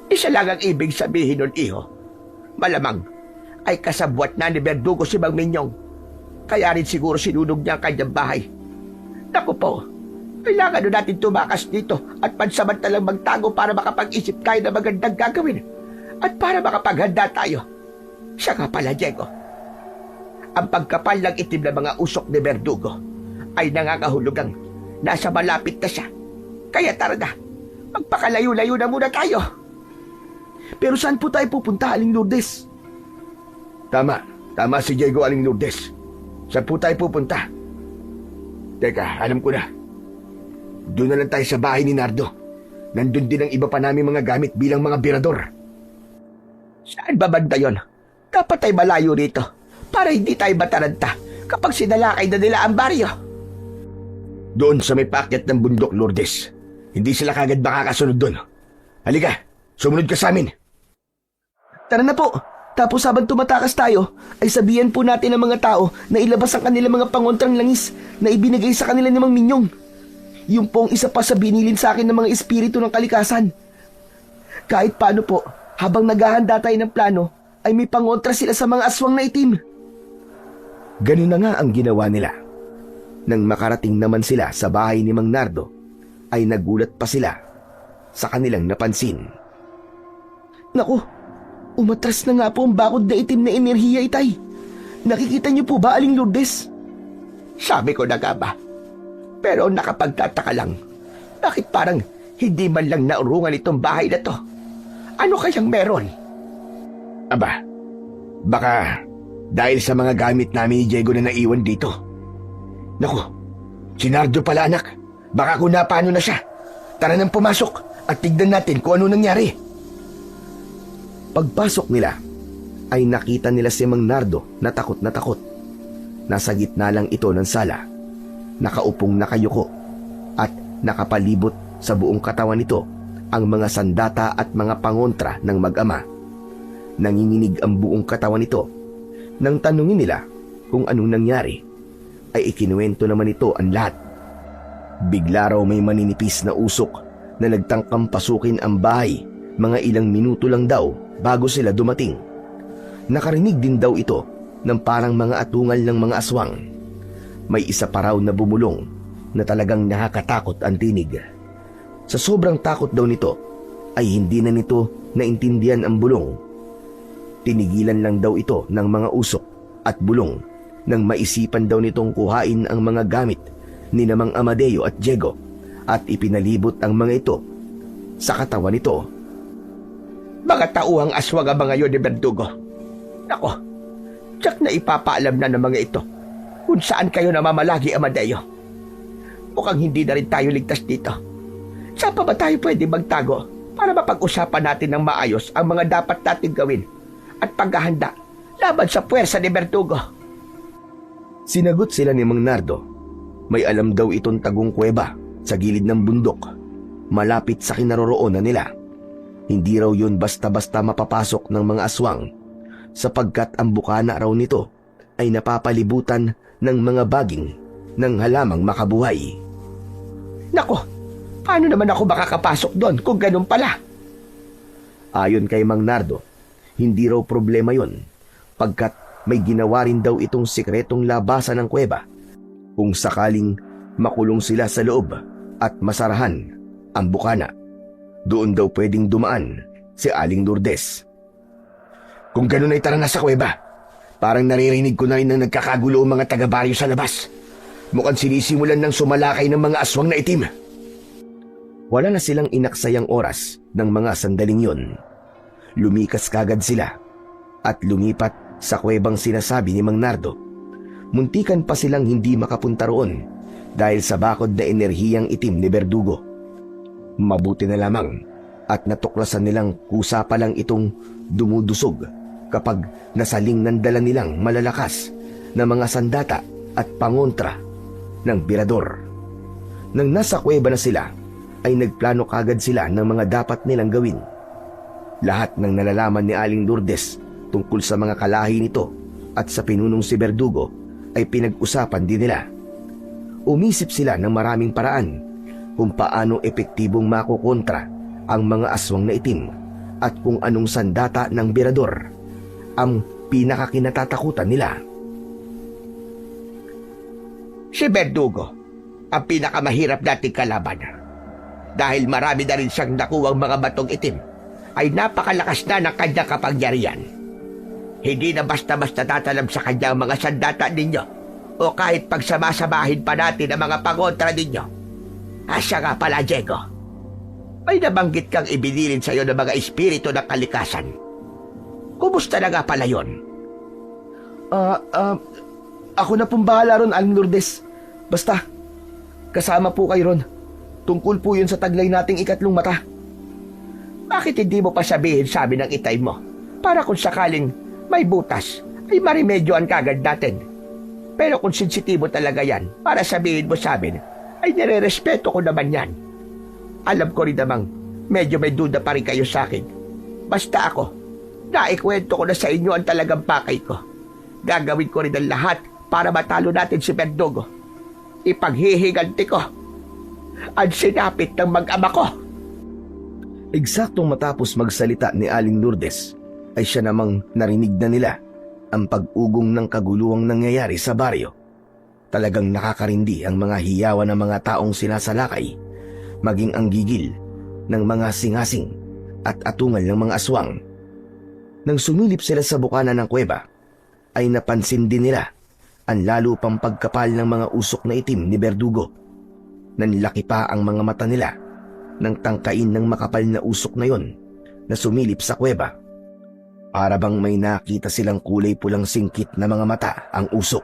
isa lang ang ibig sabihin nun, iho. Malamang ay kasabwat na ni Verdugo si Mang Minyong. Kaya rin siguro sinunog niya ang kanyang bahay. Naku po, kailangan na natin tumakas dito at pansamantalang magtago para makapag-isip tayo na magandang gagawin at para makapaghanda tayo. Siya nga pala, Diego. Ang pagkapal ng itim na mga usok ni Verdugo ay nangangahulugang nasa malapit na siya. Kaya tara na, magpakalayo-layo na muna tayo. Pero saan po tayo pupunta, Aling Lourdes? Tama si Diego, Aling Lourdes. Saan po tayo pupunta? Teka, alam ko na. Doon na lang tayo sa bahay ni Nardo. Nandun din ang iba pa namin mga gamit bilang mga birador. Saan ba banda yun? Dapat ay malayo rito para hindi tayo mataranta kapag sinalakay na nila ang baryo. Doon sa may paakyat ng bundok, Lourdes. Hindi sila kagad makakasunod doon. Halika, sumunod ka sa amin. Tara na po. Tapos habang tumatakas tayo, ay sabihan po natin ang mga tao na ilabas ang kanilang mga pangontrang langis na ibinigay sa kanila ni Mang Minyong. Yung pong isa pa sa binilin sa akin ng mga espiritu ng kalikasan. Kahit paano po, habang naghahanda tayo ng plano, ay may pangontra sila sa mga aswang na itim. Ganun na nga ang ginawa nila. Nang makarating naman sila sa bahay ni Mang Nardo, ay nagulat pa sila sa kanilang napansin. Naku, umatras na nga po ang bakod na itim na enerhiya, itay. Nakikita niyo po ba, Aling Lourdes? Sabi ko na nga ba? Pero nakapagtataka lang, bakit parang hindi man lang naurungan itong bahay na to? Ano kayang meron? Aba, baka dahil sa mga gamit namin ni Diego na naiwan dito. Naku, si Nardo pala anak. Baka kung napano na siya. Tara nang pumasok at tignan natin kung ano nangyari. Pagpasok nila, ay nakita nila si Mang Nardo na takot na takot. Nasa gitna lang ito ng sala. Nakaupong nakayuko at nakapalibot sa buong katawan nito ang mga sandata at mga pangontra ng mag-ama. Nanginginig ang buong katawan nito. Nang tanungin nila kung anong nangyari, ay ikinuwento naman ito ang lahat. Bigla raw may maninipis na usok na nagtangkang pasukin ang bahay mga ilang minuto lang daw bago sila dumating. Nakarinig din daw ito ng parang mga atungal ng mga aswang. May isa pa raw na bumulong na talagang nakakatakot ang tinig. Sa sobrang takot daw nito, ay hindi na nito naintindihan ang bulong. Tinigilan lang daw ito ng mga usok at bulong nang maisipan daw nitong kuhain ang mga gamit ni Mang Amadeo at Diego at ipinalibot ang mga ito sa katawan nito. Mga tauhang aswang ang mga yun ni Verdugo. Nako, tsak na ipapaalam na ng mga ito kung saan kayo namamalagi, Amadeo. Mukhang hindi na rin tayo ligtas dito. Saan pa ba tayo pwede magtago para mapag-usapan natin ng maayos ang mga dapat natin gawin at paghahanda laban sa puwersa ni Verdugo? Sinagot sila ni Mang Nardo. May alam daw itong tagong kuweba sa gilid ng bundok, malapit sa kinaroroonan nila. Hindi raw yun basta-basta mapapasok ng mga aswang, sapagkat ang bukana raw nito ay napapalibutan ng mga baging ng halamang makabuhay. Nako, paano naman ako makakapasok doon kung ganun pala? Ayon kay Mang Nardo, hindi raw problema yon, pagkat may ginawa rin daw itong sikretong labasan ng kuweba kung sakaling makulong sila sa loob at masarahan ang bukana. Doon daw pwedeng dumaan si Aling Lourdes. Kung ganun ay tara na sa kuweba. Parang naririnig ko na rin na nagkakagulo ang mga taga-baryo sa labas. Mukhang sinisimulan ng sumalakay ng mga aswang na itim. Wala na silang inaksayang oras ng mga sandaling yon. Lumikas kagad sila at lumipat sa kuwebang sinasabi ni Mang Nardo. Muntikan pa silang hindi makapunta roon dahil sa bakod na enerhiyang itim ni Verdugo. Mabuti na lamang at natuklasan nilang kusa pa lang itong dumudusog kapag nasaling ng dala nilang malalakas na mga sandata at pangontra ng birador. Nang nasa kuweba na sila, ay nagplano kagad sila ng mga dapat nilang gawin. Lahat ng nalalaman ni Aling Lourdes tungkol sa mga kalahi nito at sa pinunong si Verdugo ay pinag-usapan din nila. Umisip sila ng maraming paraan kung paano epektibong makukontra ang mga aswang na itim at kung anong sandata ng birador ang pinakakinatatakutan nila. Si Verdugo ang pinakamahirap nating kalaban. Dahil marami na rin siyang nakuwang mga batong itim, ay napakalakas na ng kanyang kapangyarihan. Hindi na basta-basta tatalam sa kanyang mga sandata ninyo o kahit pagsamasamahin pa natin ang mga pangontra ninyo. Asya nga pala, Diego. May nabanggit kang ibinilin sa iyo ng mga espiritu ng kalikasan. Kumusta na nga pala yun? Ako na pong bahala ron, Aling Lourdes. Basta, kasama po kayo ron. Tungkol po yun sa taglay nating ikatlong mata. Bakit hindi mo pa sabihin sa amin ang itay mo? Para kung sakaling may butas, ay marimedyoan kagad natin. Pero kung sensitibo talaga yan, para sabihin mo sa amin, ay nire-respeto ko naman yan. Alam ko rin namang medyo may duda pa rin kayo sa akin. Basta ako, naikwento ko na sa inyo ang talagang pakay ko. Gagawin ko rin ang lahat para matalo natin si Verdugo. Ipaghihiganti ko ang sinapit ng mag-ama ko. Eksaktong matapos magsalita ni Aling Lourdes, ay siya namang narinig na nila ang pag-ugong ng kaguluhang nangyayari sa baryo. Talagang nakakarindi ang mga hiyawan ng mga taong sinasalakay, maging ang gigil ng mga singasing at atungal ng mga aswang. Nang sumilip sila sa bukana ng kuweba, ay napansin din nila ang lalo pang pagkapal ng mga usok na itim ni Berdugo. Nanlaki pa ang mga mata nila nang tangkain ng makapal na usok na yon na sumilip sa kuweba. Para bang may nakita silang kulay pulang singkit na mga mata ang usok.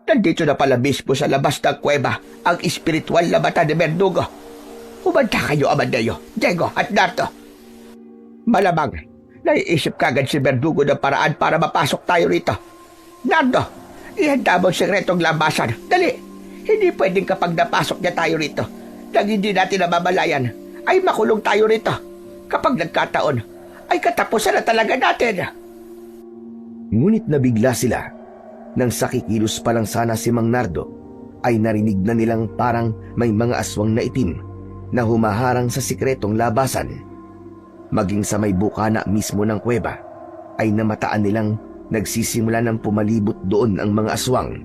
Nandito na pala mismo sa labas ng kuweba ang espiritual na mata ni Berdugo. Umanda kayo, Amandayo, Diego at Nardo. Malamang, naiisip kagad si Berdugo ng paraan para mapasok tayo rito. Nardo, ihanda mo ang sekretong labasan. Dali, hindi pwedeng kapag napasok niya tayo rito nang hindi natin namamalayan ay makulong tayo rito. Kapag nagkataon, ay katapusan na talaga natin. Ngunit nabigla sila nang sa kikilos pa lang sana si Mang Nardo ay narinig na nilang parang may mga aswang na itim na humaharang sa sikretong labasan. Maging sa may bukana mismo ng kuweba ay namataan nilang nagsisimula ng pumalibot doon ang mga aswang.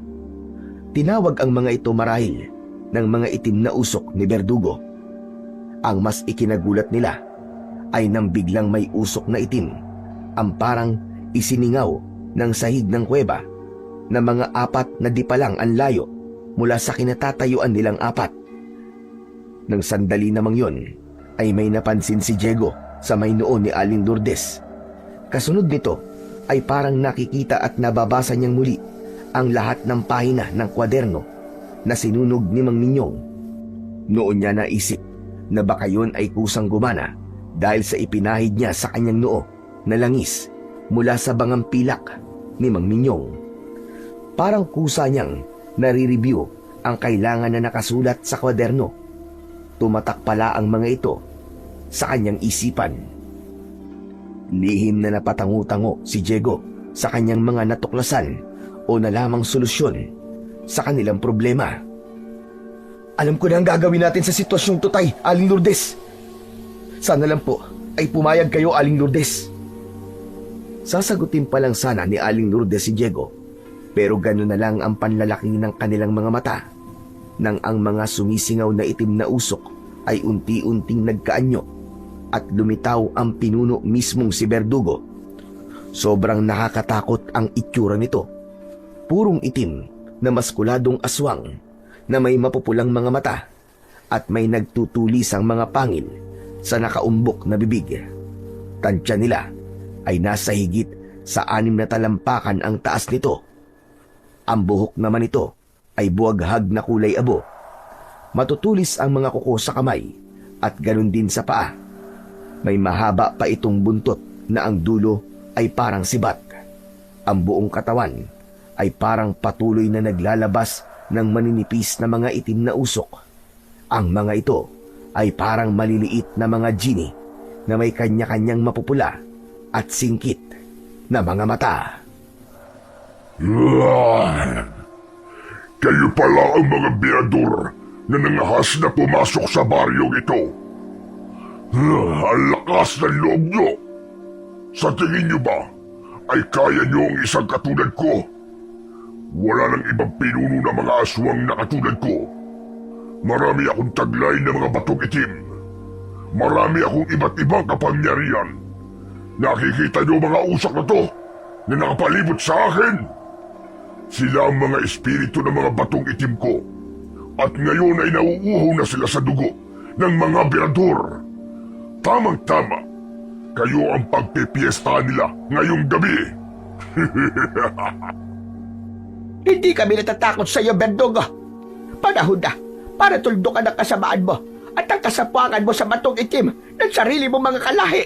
Tinawag ang mga ito marahil ng mga itim na usok ni Berdugo. Ang mas ikinagulat nila ay nang biglang may usok na itim ang parang isiningaw ng sahig ng kuweba na mga 4 na di pa lang ang layo mula sa kinatatayuan nilang 4. Nang sandali namang yon ay may napansin si Diego sa may noo ni Aling Lourdes. Kasunod nito ay parang nakikita at nababasa niyang muli ang lahat ng pahina ng kwaderno na sinunog ni Mang Minyong. Noon niya naisip na baka yun ay kusang gumana dahil sa ipinahid niya sa kanyang noo na langis mula sa bangang pilak ni Mang Minyong. Parang kusa niyang nare-review ang kailangan na nakasulat sa kwaderno. Tumatak pala ang mga ito sa kanyang isipan. Lihim na napatango-tango si Diego sa kanyang mga natuklasan o nalamang solusyon sa kanilang problema. Alam ko na ang gagawin natin sa sitwasyong to, Tay, Aling Lourdes. Sana lang po ay pumayag kayo, Aling Lourdes. Sasagutin pa lang sana ni Aling Lourdes si Diego, pero gano'n na lang ang panlalaki ng kanilang mga mata nang ang mga sumisingaw na itim na usok ay unti-unting nagkaanyo at lumitaw ang pinuno mismong si Berdugo. Sobrang nakakatakot ang itsura nito. Purong itim na maskuladong aswang na may mapupulang mga mata at may nagtutulisang mga pangil sa nakaumbok na bibig. Tansya nila ay nasa higit sa 6 na talampakan ang taas nito. Ang buhok naman nito ay buwaghag na kulay abo. Matutulis ang mga kuko sa kamay at ganun din sa paa. May mahaba pa itong buntot na ang dulo ay parang sibat. Ang buong katawan ay parang patuloy na naglalabas ng maninipis na mga itim na usok. Ang mga ito ay parang maliliit na mga genie na may kanya-kanyang mapupula at singkit na mga mata. Kayo pala ang mga biyador na nangahas na pumasok sa baryong ito. Ang lakas ng loob nyo. Sa tingin nyo ba ay kaya nyo ang isang katulad ko? Wala nang ibang pinuno ng mga aswang na katulad ko. Marami akong taglay ng mga batong itim. Marami akong iba't ibang kapangyarihan. Nakikita nyo mga usok na to na nakapalibot sa akin? Sila ang mga espiritu ng mga batong itim ko. At ngayon ay nauuhaw na sila sa dugo ng mga birador. Tamang-tama, kayo ang pagpipiesta nila ngayong gabi. Hindi kami natatakot sa iyo, Berdugo. Panahon na para tuldukan ang kasamaan mo at ang kasapuangan mo sa batong itim ng sarili mong mga kalahi.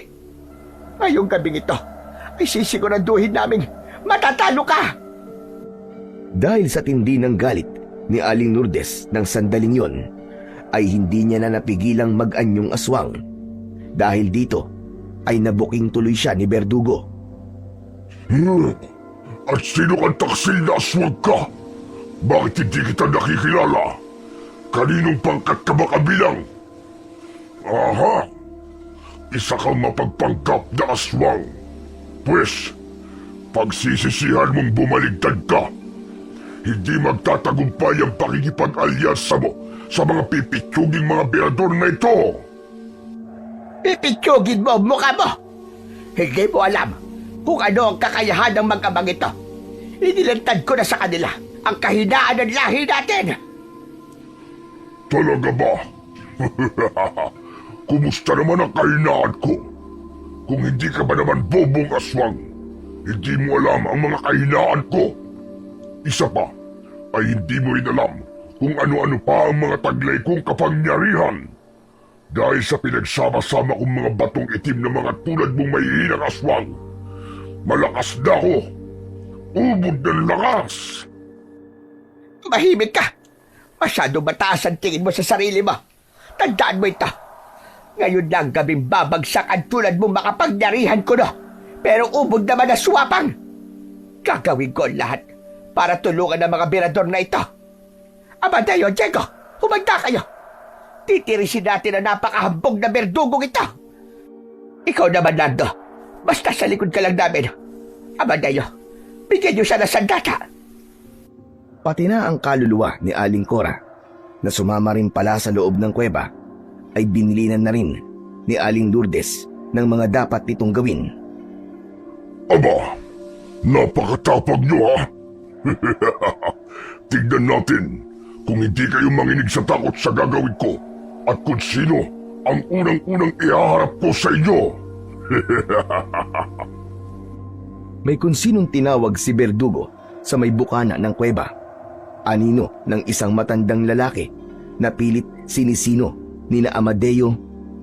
Ngayong gabing ito ay sisiguraduhin namin matatalo ka. Dahil sa tindi ng galit ni Aling Lourdes ng sandaling yon, ay hindi niya na napigilang mag-anyong aswang. Dahil dito ay nabuking tuloy siya ni Berdugo. At sino kang taksil na aswang ka? Bakit hindi kita nakikilala? Kaninong pangkat ka ba kabilang? Aha! isa kang mapagpanggap na aswang. Pwes, pagsisisihan mong bumaligtad ka. Hindi magtatagumpay ang pakikipag-alyansa mo sa mga pipitsuging mga berador na ito. Pipitsugin mo ang mukha mo! Hindi mo alam kung ano ang kakayahan ng mag-amang ito. Inilantad ko na sa kanila ang kahinaan ng lahi natin. Talaga ba? Kumusta naman ang kahinaan ko? Kung hindi ka ba naman bobong aswang, hindi mo alam ang mga kahinaan ko. Isa pa, ay hindi mo rin alam kung ano-ano pa ang mga taglay kong kapangyarihan. Dahil sa pinagsama-sama kong mga batong itim na mga tulad mong mahihinang aswang, malakas na ako. Ubod ng lakas. Tumahimik ka! Masyado mataas ang tingin mo sa sarili mo. Tandaan mo ito. Ngayon lang gabing babagsak ang tulad mong makapangyarihan ko, no? Pero ubod naman na swapang. Gagawin ko ang lahat para tulungan ang mga berador na ito. Amadeo, Diego, humanda kayo. Titirisin natin ang napakahambog na berdugong ito. Ikaw naman, Nando. Basta sa likod ka lang namin. Amadeo, bigyan niyo siya ng sandata. Pati na ang kaluluwa ni Aling Cora na sumama rin pala sa loob ng kuweba ay binilinan na rin ni Aling Lourdes ng mga dapat nitong gawin. Aba, napakatapag niyo ha? Tignan natin kung hindi kayo manginig sa takot sa gagawin ko at kung sino ang unang-unang ihaharap ko sa inyo. May kung sinong tinawag si Berdugo sa may bukana ng kuweba. Anino ng isang matandang lalaki na pilit sinisino nina Amadeo,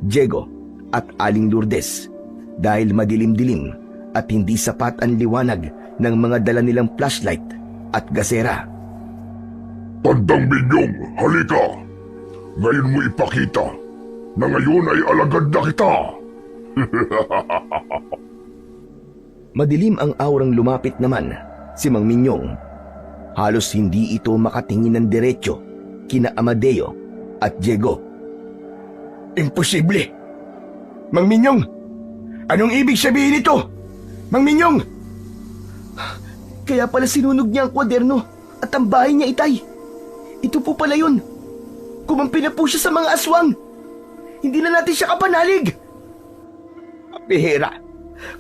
Diego at Aling Lourdes dahil madilim-dilim at hindi sapat ang liwanag ng mga dala nilang flashlight at gasera. Tandang Minyong, halika! Ngayon mo ipakita na ngayon ay alagad na kita! Madilim ang aurang lumapit naman si Mang Minyong. Halos hindi ito makatingin ng diretsyo kina Amadeo at Diego. Imposible! Mang Minyong, anong ibig sabihin ito? Mang Minyong! Kaya pala sinunog niya ang kwaderno at ang bahay niya, Itay. Ito po pala yun. Kumampi na po siya sa mga aswang. Hindi na natin siya kapanalig. Bihira.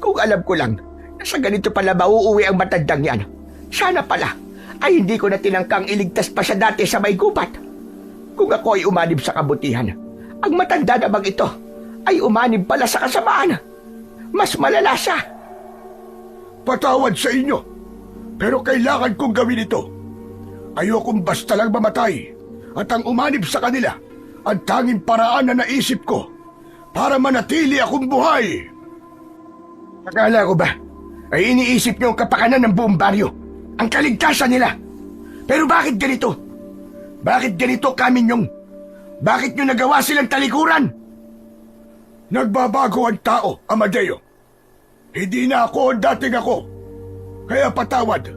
Kung alam ko lang na sa ganito pala mauuwi ang matandang yan, sana pala ay hindi ko na tinangkang iligtas pa siya dati sa may gubat. Kung ako ay umanib sa kabutihan, ang matanda namang ito ay umanib pala sa kasamaan. Mas malala siya. Patawad sa inyo, pero kailangan kong gawin ito. Ayokong basta lang mamatay at ang umanib sa kanila ang tanging paraan na naisip ko para manatili akong buhay. Akala ko ba ay iniisip niyo ang kapakanan ng buong baryo, ang kaligtasan nila? Pero bakit ganito? Bakit ganito, Kaminyong? Bakit niyo nagawa silang talikuran? Nagbabago ang tao, Amadeo. Hindi na ako ang dating ako. Kaya patawad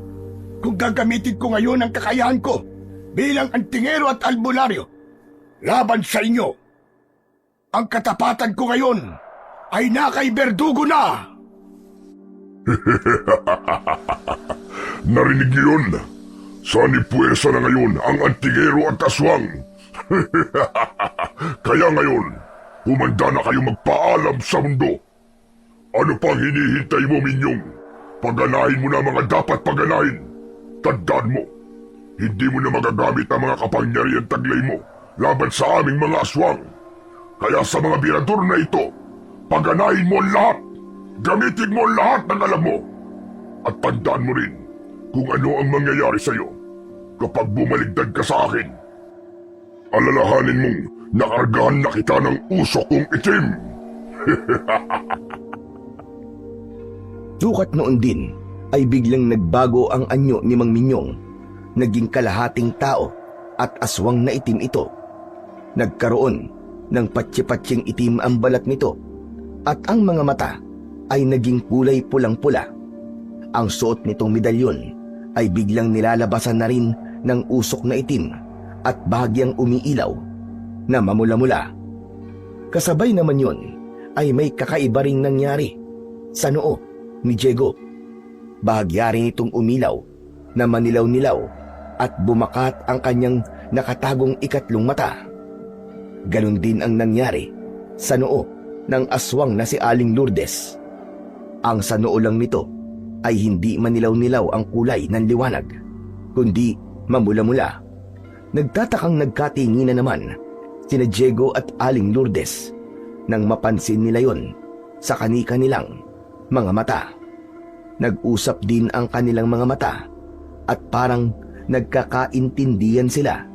kung gagamitin ko ngayon ang kakayahan ko bilang antingero at albularyo laban sa inyo. Ang katapatan ko ngayon ay nakay Berdugo na! Narinig niyo yun? Sanipuwersa na ngayon ang antingero at aswang. Kaya ngayon, humanda na kayo magpaalam sa mundo. Ano pang hinihintay mo, Minyong? Paganahin mo na mga dapat paganahin. Tandaan mo, hindi mo na magagamit ang mga kapangyarihan taglay mo laban sa aming mga aswang. Kaya sa mga birador na ito, paganahin mo ang lahat. Gamitin mo ang lahat ng alam mo. At tandaan mo rin kung ano ang mangyayari sa'yo kapag bumaligtad ka sa akin. Alalahanin mong nakargahan na kita ng usok kong itim. Sukat noon din ay biglang nagbago ang anyo ni Mang Minyong. Naging kalahating tao at aswang na itim ito. Nagkaroon ng patsi-patsing itim ang balat nito at ang mga mata ay naging kulay pulang-pula. Ang suot nitong medalyon ay biglang nilalabasan na rin ng usok na itim at bahagyang umiilaw na mamula-mula. Kasabay naman yon ay may kakaiba ring nangyari sa noo ni Diego. Bahagya rin itong umilaw na manilaw-nilaw at bumakat ang kanyang nakatagong ikatlong mata. Ganon din ang nangyari sa noo ng aswang na si Aling Lourdes. Ang sa noo lang nito ay hindi manilaw-nilaw ang kulay ng liwanag, kundi mamula-mula. Nagtatakang nagkatinginan naman sina Diego at Aling Lourdes nang mapansin nila yon sa kani-kanilang mga mata. Nag-usap din ang kanilang mga mata at parang nagkakaintindihan sila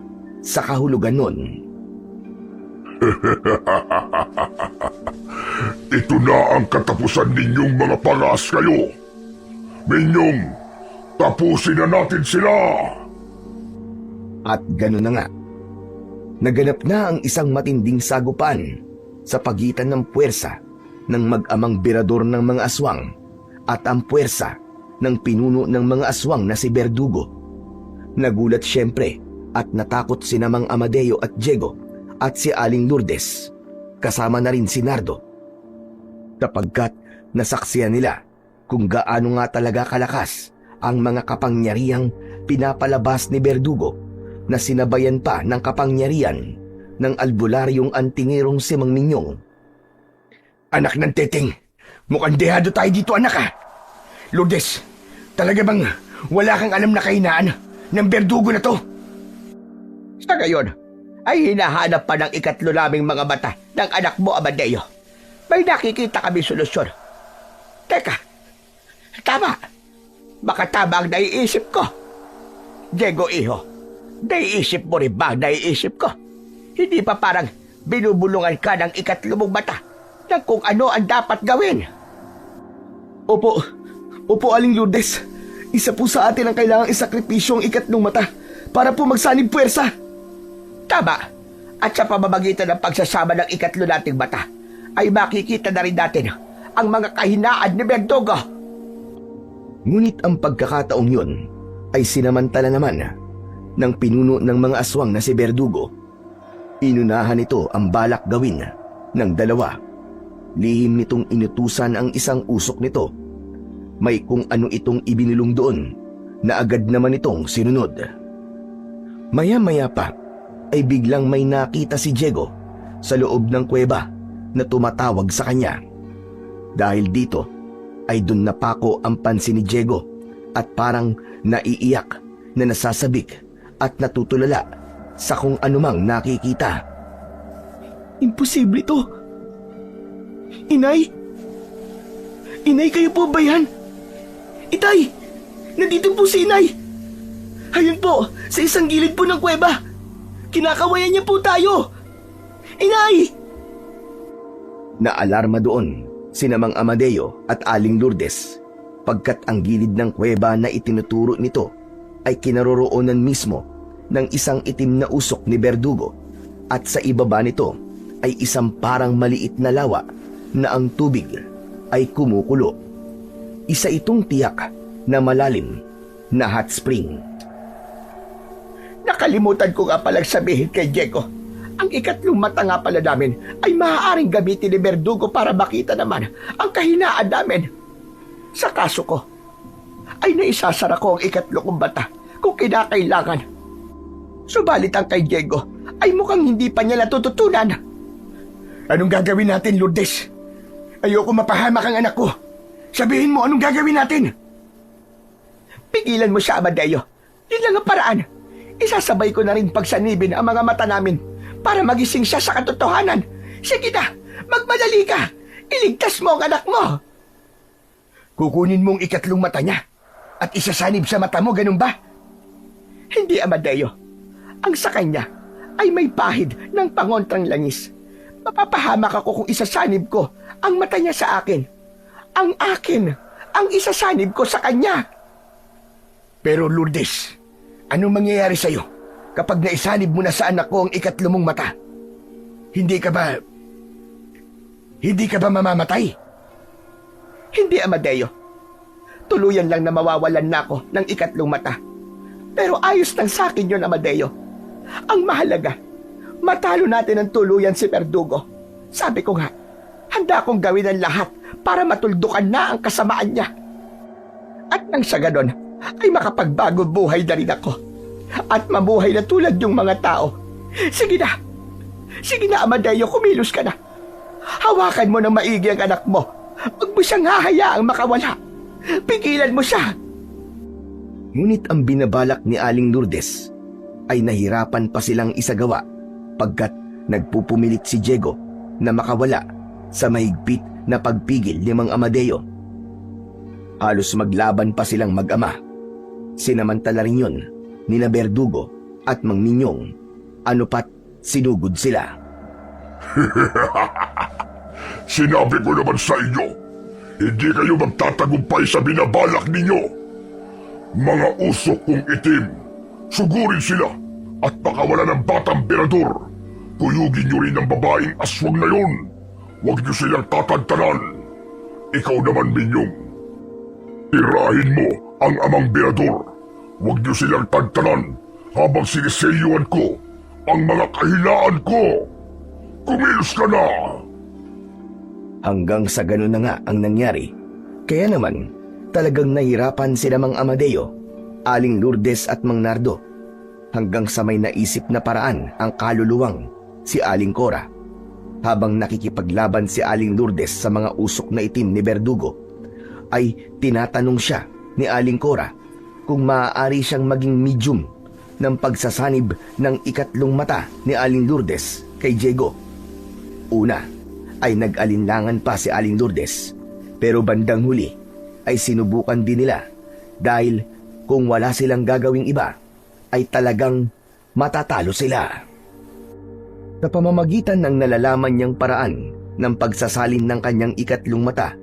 sa kahulugan nun. Ito na ang katapusan ninyong mga pangas kayo. Minyong, tapusin na natin sila. At gano'n na nga. Naganap na ang isang matinding sagupan sa pagitan ng puwersa ng mag-amang birador ng mga aswang at ang puwersa ng pinuno ng mga aswang na si Berdugo. Nagulat siyempre at natakot si Mang Amadeo at Diego at si Aling Lourdes, kasama na rin si Nardo, sapagkat nasaksiyan nila kung gaano nga talaga kalakas ang mga kapangyarihang pinapalabas ni Berdugo na sinabayan pa ng kapangyarihan ng albularyong antingerong si Mang Minyong. Anak ng Teteng, mukhang dehado tayo dito, anak ha. Lourdes, talaga bang wala kang alam na kahinaan ng Berdugo na to? Sa gayon, ay hinahanap pa ng ikatlo naming mga mata ng anak mo, Amadeo. May nakikita kami solusyon. Teka, tama. Baka tama ang naiisip ko. Diego, iho, naiisip mo rin ba ang naiisip ko? Hindi pa parang binubulungan ka ng ikatlo mong mata ng kung ano ang dapat gawin. Opo, Aling Lourdes. Isa po sa atin ang kailangang isakripisyo ang ikatlong mata para po magsanib puwersa. Tama. At sa pamamagitan ng pagsasama ng ikatlo nating mata, ay makikita na rin natin ang mga kahinaan ni Berdugo. Ngunit ang pagkakataong yun ay sinamantala naman ng pinuno ng mga aswang na si Berdugo. Inunahan nito ang balak gawin ng dalawa. Lihim nitong inutusan ang isang usok nito. May kung ano itong ibinulong doon na agad naman itong sinunod. Maya-maya pa ay biglang may nakita si Diego sa loob ng kuweba na tumatawag sa kanya. Dahil dito ay dun napako ang pansin ni Diego at parang naiiyak na nasasabik at natutulala sa kung anumang nakikita. Imposible to. Inay? Inay, kayo po ba yan? Itay! Nandito po si Inay! Ayun po, sa isang gilid po ng kuweba. Kinakawayan niya po tayo! Inay! Naalarma doon sina Mang Amadeo at Aling Lourdes pagkat ang gilid ng kuweba na itinuturo nito ay kinaroroonan mismo ng isang itim na usok ni Berdugo at sa ibaba nito ay isang parang maliit na lawa na ang tubig ay kumukulo. Isa itong tiyak na malalim na hot spring. Nakalimutan ko nga palang sabihin kay Diego. Ang ikatlong mata nga pala namin ay maaaring gamitin ni Berdugo para makita naman ang kahinaan namin. Sa kaso ko, ay naisasara ko ang ikatlo kong mata kung kinakailangan. Subalit ang kay Diego ay mukhang hindi pa niya natututunan. Anong gagawin natin, Lourdes? Ayoko mapahamak ang anak ko. Sabihin mo anong gagawin natin. Pigilan mo siya, Amadeo. Yun lang ang paraan. Isasabay ko na rin pagsanibin ang mga mata namin para magising siya sa katotohanan. Sige na, magmadali ka. Iligtas mo ang anak mo. Kukunin mo ang ikatlong mata niya at isasanib sa mata mo, ganun ba? Hindi, Amadeo. Ang sa kanya ay may pahid ng pangontrang langis. Mapapahamak ako kung isasanib ko ang mata niya sa akin. Ang akin ang isasanib ko sa kanya. Pero Lourdes, anong mangyayari sa'yo kapag naisanib mo na sa anak ko ang ikatlo mong mata? Hindi ka ba mamamatay? Hindi, Amadeo. Tuluyan lang na mawawalan na ako ng ikatlong mata. Pero ayos lang sa akin yun, Amadeo. Ang mahalaga, matalo natin ang tuluyan si Berdugo. Sabi ko nga, Handa akong gawin ang lahat para matuldukan na ang kasamaan niya. At nang sa ganon, ay makapagbago buhay na rin ako. At mabuhay na tulad yung mga tao. Sige na, Amadeo, kumilos ka na. Hawakan mo ng maigi ang anak mo. Huwag mo siyang hahayaang makawala. Pigilan mo siya. Ngunit ang binabalak ni Aling Lourdes ay nahirapan pa silang isagawa pagkat nagpupumilit si Diego na makawala sa mahigpit na pagpigil ni Mang Amadeo. Halos maglaban pa silang mag-ama. Sinamantala rin yun ni na Berdugo at Mang Ninyong, ano pat sinugod sila. Sinabi ko naman sa inyo, hindi kayo magtatagumpay sa binabalak ninyo. Mga usok kong itim, sugurin sila at pakawala ng batang emperador. Kuyugin niyo rin ang babaeng aswang na yun. Huwag niyo silang tatantanan. Ikaw naman, Minyong. Tirahin mo ang amang emperador. Huwag niyo silang tantanan habang siniselyuhan ko ang mga kahinaan ko. Kumilos ka na! Hanggang sa ganun na nga ang nangyari. Kaya naman, talagang nahirapan sila Mang Amadeo, Aling Lourdes at Mang Nardo, hanggang sa may naisip na paraan ang kaluluwang si Aling Cora. Habang nakikipaglaban si Aling Lourdes sa mga usok na itim ni Berdugo, ay tinatanong siya ni Aling Cora kung maaari siyang maging medium ng pagsasanib ng ikatlong mata ni Aling Lourdes kay Diego. Una ay nag-alinlangan pa si Aling Lourdes, pero bandang huli ay sinubukan din nila dahil kung wala silang gagawing iba ay talagang matatalo sila. Sa pamamagitan ng nalalaman niyang paraan ng pagsasalin ng kanyang ikatlong mata,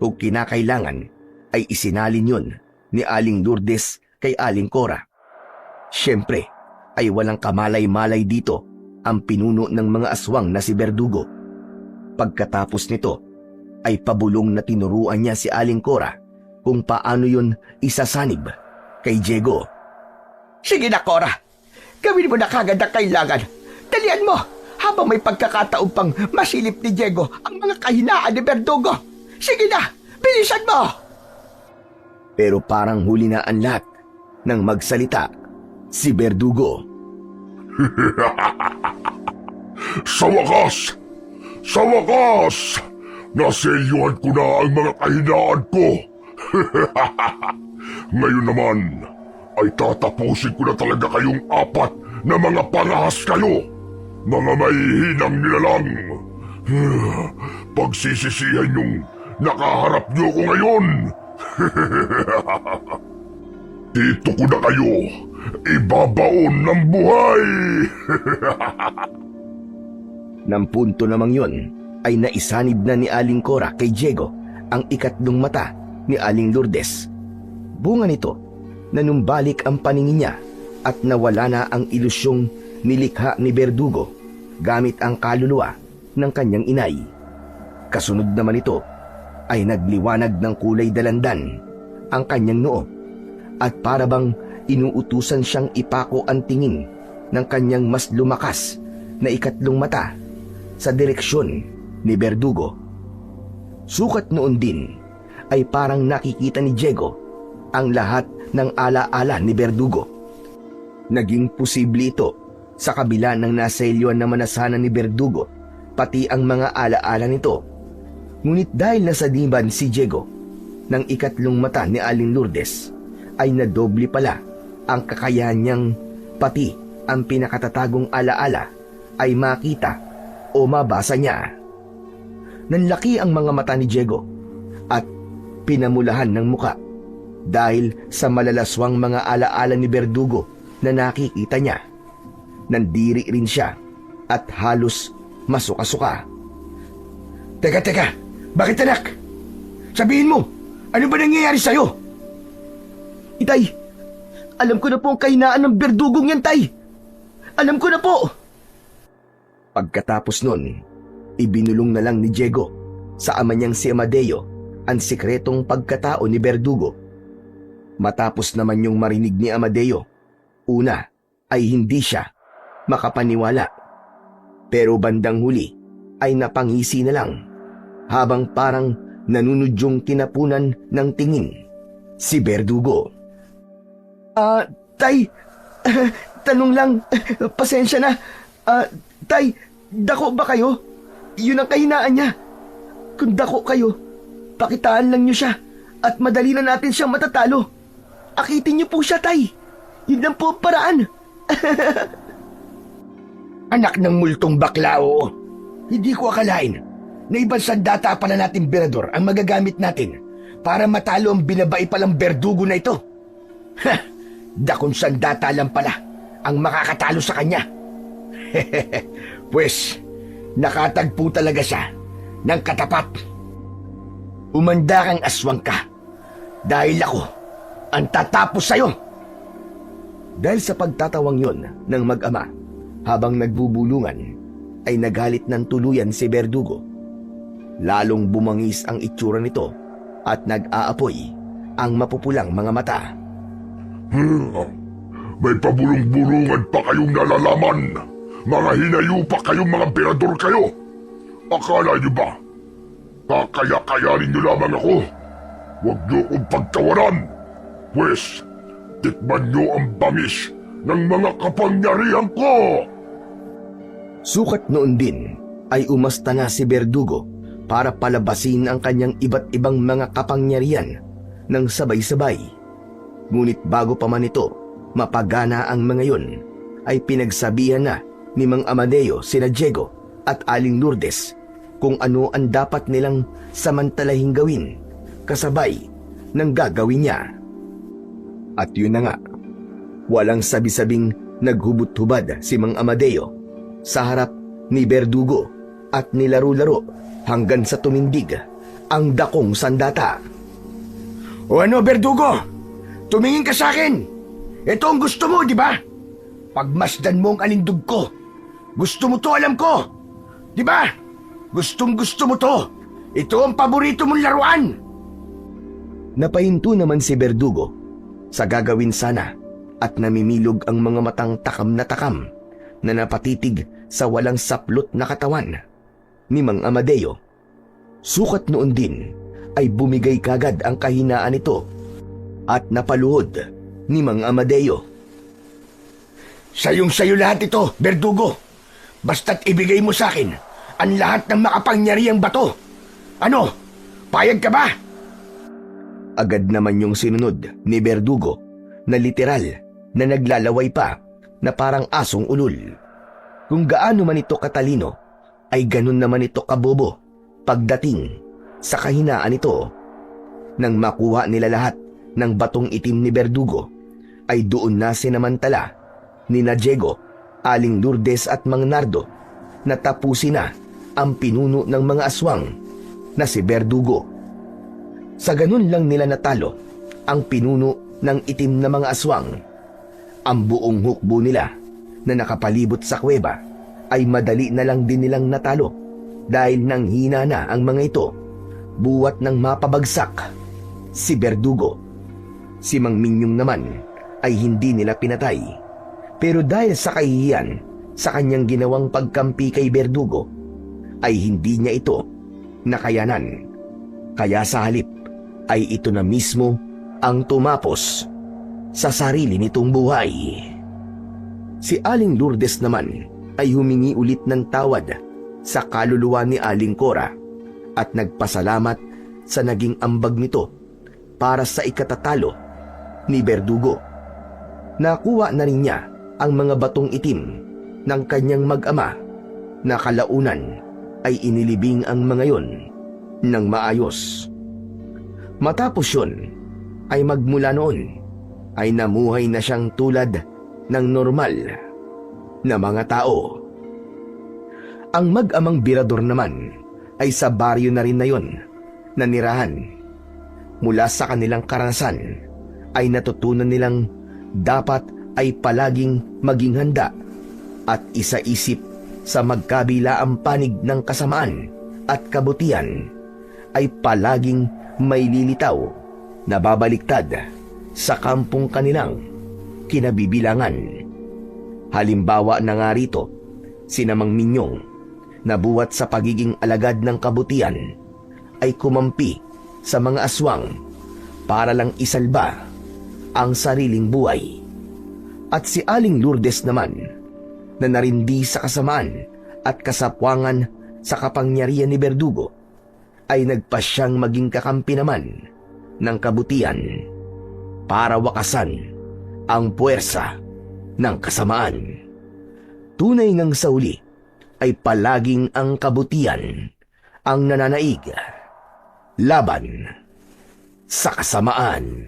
kung kinakailangan ay isinalin yun ni Aling Lourdes kay Aling Cora. Siyempre ay walang kamalay-malay dito ang pinuno ng mga aswang na si Berdugo. Pagkatapos nito ay pabulong na tinuruan niya si Aling Cora kung paano yun isasanib kay Diego. Sige na, Cora. Gawin mo na kagad ang kailangan. Dalian mo habang may pagkakataon pang masilip ni Diego ang mga kahinaan ni Berdugo. Sige na, bilisan mo! Pero parang huli na ang lahat nang magsalita si Berdugo. Sa wakas, naselyuhan ko na ang mga kahinaan ko. Ngayon naman, ay tatapusin ko na talaga kayong apat na mga parahas kayo. Mga mahihinang nilalang. Pagsisisihan yung nakaharap niyo ko ngayon. Dito ko na kayo ibabaon ng buhay. Nang punto namang yun, ay naisanib na ni Aling Cora kay Diego ang ikatlong mata ni Aling Lourdes. Bunga nito, nanumbalik ang paningin niya at nawala na ang ilusyong nilikha ni Berdugo gamit ang kaluluwa ng kanyang inay. Kasunod naman ito ay nagliwanag ng kulay dalandan ang kanyang noo at para bang inuutusan siyang ipako ang tingin ng kanyang mas lumakas na ikatlong mata sa direksyon ni Berdugo. Sukat noon din ay parang nakikita ni Diego ang lahat ng alaala ni Berdugo. Naging posible ito sa kabila ng naselyuan na manasanan ni Berdugo pati ang mga alaala nito. Ngunit dahil nasaniban si Diego ng ikatlong mata ni Aling Lourdes ay nadoble pala ang kakayahan niyang pati ang pinakatatagong alaala ay makita o mabasa niya. Nanlaki ang mga mata ni Diego at pinamulahan ng muka dahil sa malalaswang mga alaala ni Berdugo na nakikita niya. Nandiri rin siya at halos masuka-suka. Teka, bakit anak? Sabihin mo, ano ba nangyayari sa'yo? Itay, alam ko na po ang kahinaan ng Berdugong yan, Tay. Alam ko na po. Pagkatapos nun, ibinulong na lang ni Diego sa ama niyang si Amadeo ang sikretong pagkatao ni Berdugo. Matapos naman yung marinig ni Amadeo, una ay hindi siya makapaniwala. Pero bandang huli ay napangisi na lang habang parang nanunudyong tinapunan ng tingin si Berdugo. Tay, tanong lang, pasensya na. Tay, dako ba kayo? Yun ang kahinaan niya. Kung dako kayo, pakitaan lang niyo siya at madali na natin siyang matatalo. Akitin niyo po siya, Tay. Yun lang po ang paraan. Anak ng multong bakla, oo. Hindi ko akalain na ibang sandata pala natin Berador ang magagamit natin para matalo ang binabai palang Berdugo na ito. Ha! Dakong sandata lang pala ang makakatalo sa kanya. Pues, nakatagpo talaga siya ng katapat. Umanda kang aswang ka dahil ako ang tatapos sa'yo. Dahil sa pagtatawang yon ng mag-ama, habang nagbubulungan, ay nagalit ng tuluyan si Berdugo. Lalong bumangis ang itsura nito at nag-aapoy ang mapupulang mga mata. May pabulong-bulungan pa kayong nalalaman. Mga hinayupa kayong mga Berador kayo. Akala niyo ba? Kakaya-kayanin niyo lamang ako. Huwag niyo akong pagtawaran. Pwes, tikman niyo ang bangis ng mga kapangyarihan ko. Sukat noon din ay umasta na si Berdugo para palabasin ang kanyang iba't ibang mga kapangyarihan ng sabay-sabay. Ngunit bago pa man ito mapagana ang mga yon, ay pinagsabihan na ni Mang Amadeo sina Diego at Aling Lourdes kung ano ang dapat nilang samantalahing gawin kasabay ng gagawin niya. At yun na nga, walang sabi-sabing naghubot-hubad si Mang Amadeo sa harap ni Berdugo at nilaro-laro hanggang sa tumindig ang dakong sandata. O ano, Berdugo? Tumingin ka sa akin. Ito ang gusto mo, di ba? Pagmasdan mo ang alindog ko. Gusto mo to, alam ko. Di ba? Gustong-gusto mo to. Ito ang paborito mong laruan. Napahinto naman si Berdugo sa gagawin sana at namimilog ang mga matang takam na takam na napatitig sa walang saplot na katawan ni Mang Amadeo. Sukat noon din ay bumigay kagad ang kahinaan nito at napaluhod ni Mang Amadeo. Sayong-sayo lahat ito, Berdugo. Basta't ibigay mo sa akin ang lahat ng makapangyarihang bato. Ano? Payag ka ba? Agad naman yung sinunod ni Berdugo na literal na naglalaway pa na parang asong ulol. Kung gaano man ito katalino, ay ganun naman ito kabobo pagdating sa kahinaan nito. Nang makuha nila lahat ng batong itim ni Berdugo, ay doon na sinamantala ni Diego, Aling Lourdes at Mang Nardo na tapusin na ang pinuno ng mga aswang na si Berdugo. Sa ganun lang nila natalo ang pinuno ng itim na mga aswang. Ang buong hukbo nila na nakapalibot sa kuweba ay madali na lang din nilang natalo dahil nanghina na ang mga ito buwat ng mapabagsak si Berdugo. Si Mang Minyong naman ay hindi nila pinatay, pero dahil sa kahihiyan sa kanyang ginawang pagkampi kay Berdugo ay hindi niya ito nakayanan. Kaya sa halip ay ito na mismo ang tumapos sa sarili nitong buhay. Si Aling Lourdes naman ay humingi ulit ng tawad sa kaluluwa ni Aling Cora at nagpasalamat sa naging ambag nito para sa ikatatalo ni Berdugo. Nakuha na rin niya ang mga batong itim ng kanyang mag-ama na kalaunan ay inilibing ang mga yon ng maayos. Matapos yun ay magmula noon ay namuhay na siyang tulad ng normal na mga tao. Ang mag-amang Berador naman ay sa baryo na rin na yon nanirahan. Mula sa kanilang karanasan ay natutunan nilang dapat ay palaging maging handa at isaisip sa magkabilaang panig ng kasamaan at kabutihan ay palaging may lilitaw na babaliktad sa kampong kanilang kinabibilangan. Halimbawa na nga rito, si Mang Minyong na buwat sa pagiging alagad ng kabutihan ay kumampi sa mga aswang para lang isalba ang sariling buhay. At si Aling Lourdes naman, na narindi sa kasamaan at kasapwangan sa kapangyarihan ni Berdugo, ay nagpasyang maging kakampi naman ng kabutihan para wakasan ang puwersa ng kasamaan. Tunay ngang sa uli ay palaging ang kabutihan ang nananaig laban sa kasamaan.